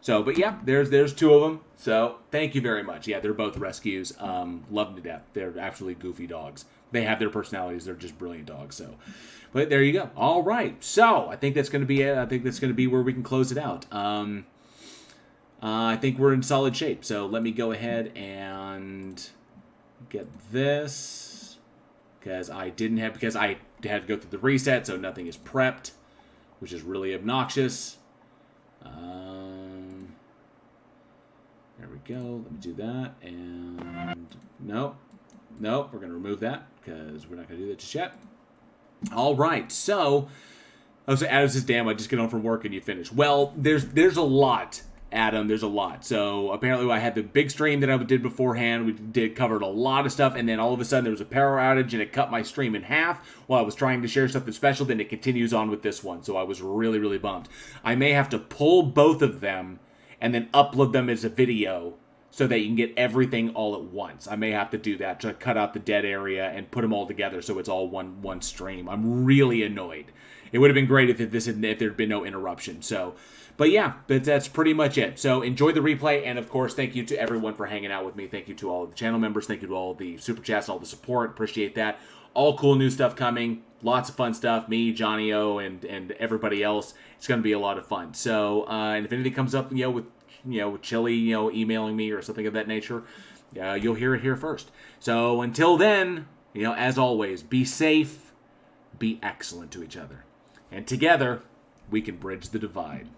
So, but yeah, there's two of them. So, thank you very much. Yeah, they're both rescues. Love them to death. They're absolutely goofy dogs. They have their personalities. They're just brilliant dogs. So, but there you go. All right. So, I think that's going to be it. I think that's going to be where we can close it out. I think we're in solid shape. So, let me go ahead and get this because I had to go through the reset, so nothing is prepped, which is really obnoxious. There we go. Let me do that. And nope, we're going to remove that because we're not going to do that just yet. All right. So, Adam says, damn, I just get home from work and you finish. Well, there's a lot, Adam. There's a lot. So, apparently I had the big stream that I did beforehand. We covered a lot of stuff. And then all of a sudden there was a power outage and it cut my stream in half while I was trying to share something special. Then it continues on with this one. So, I was really, really bummed. I may have to pull both of them and then upload them as a video so that you can get everything all at once. I may have to do that to cut out the dead area and put them all together so it's all one stream. I'm really annoyed. It would have been great if there'd been no interruption. So, but yeah, that's pretty much it. So enjoy the replay, and of course, thank you to everyone for hanging out with me. Thank you to all of the channel members. Thank you to all the super chats, all the support. Appreciate that. All cool new stuff coming. Lots of fun stuff. Me, Johnny O, and everybody else. It's going to be a lot of fun. So, and if anything comes up, with Chili, emailing me or something of that nature, you'll hear it here first. So until then, as always, be safe, be excellent to each other, and together we can bridge the divide.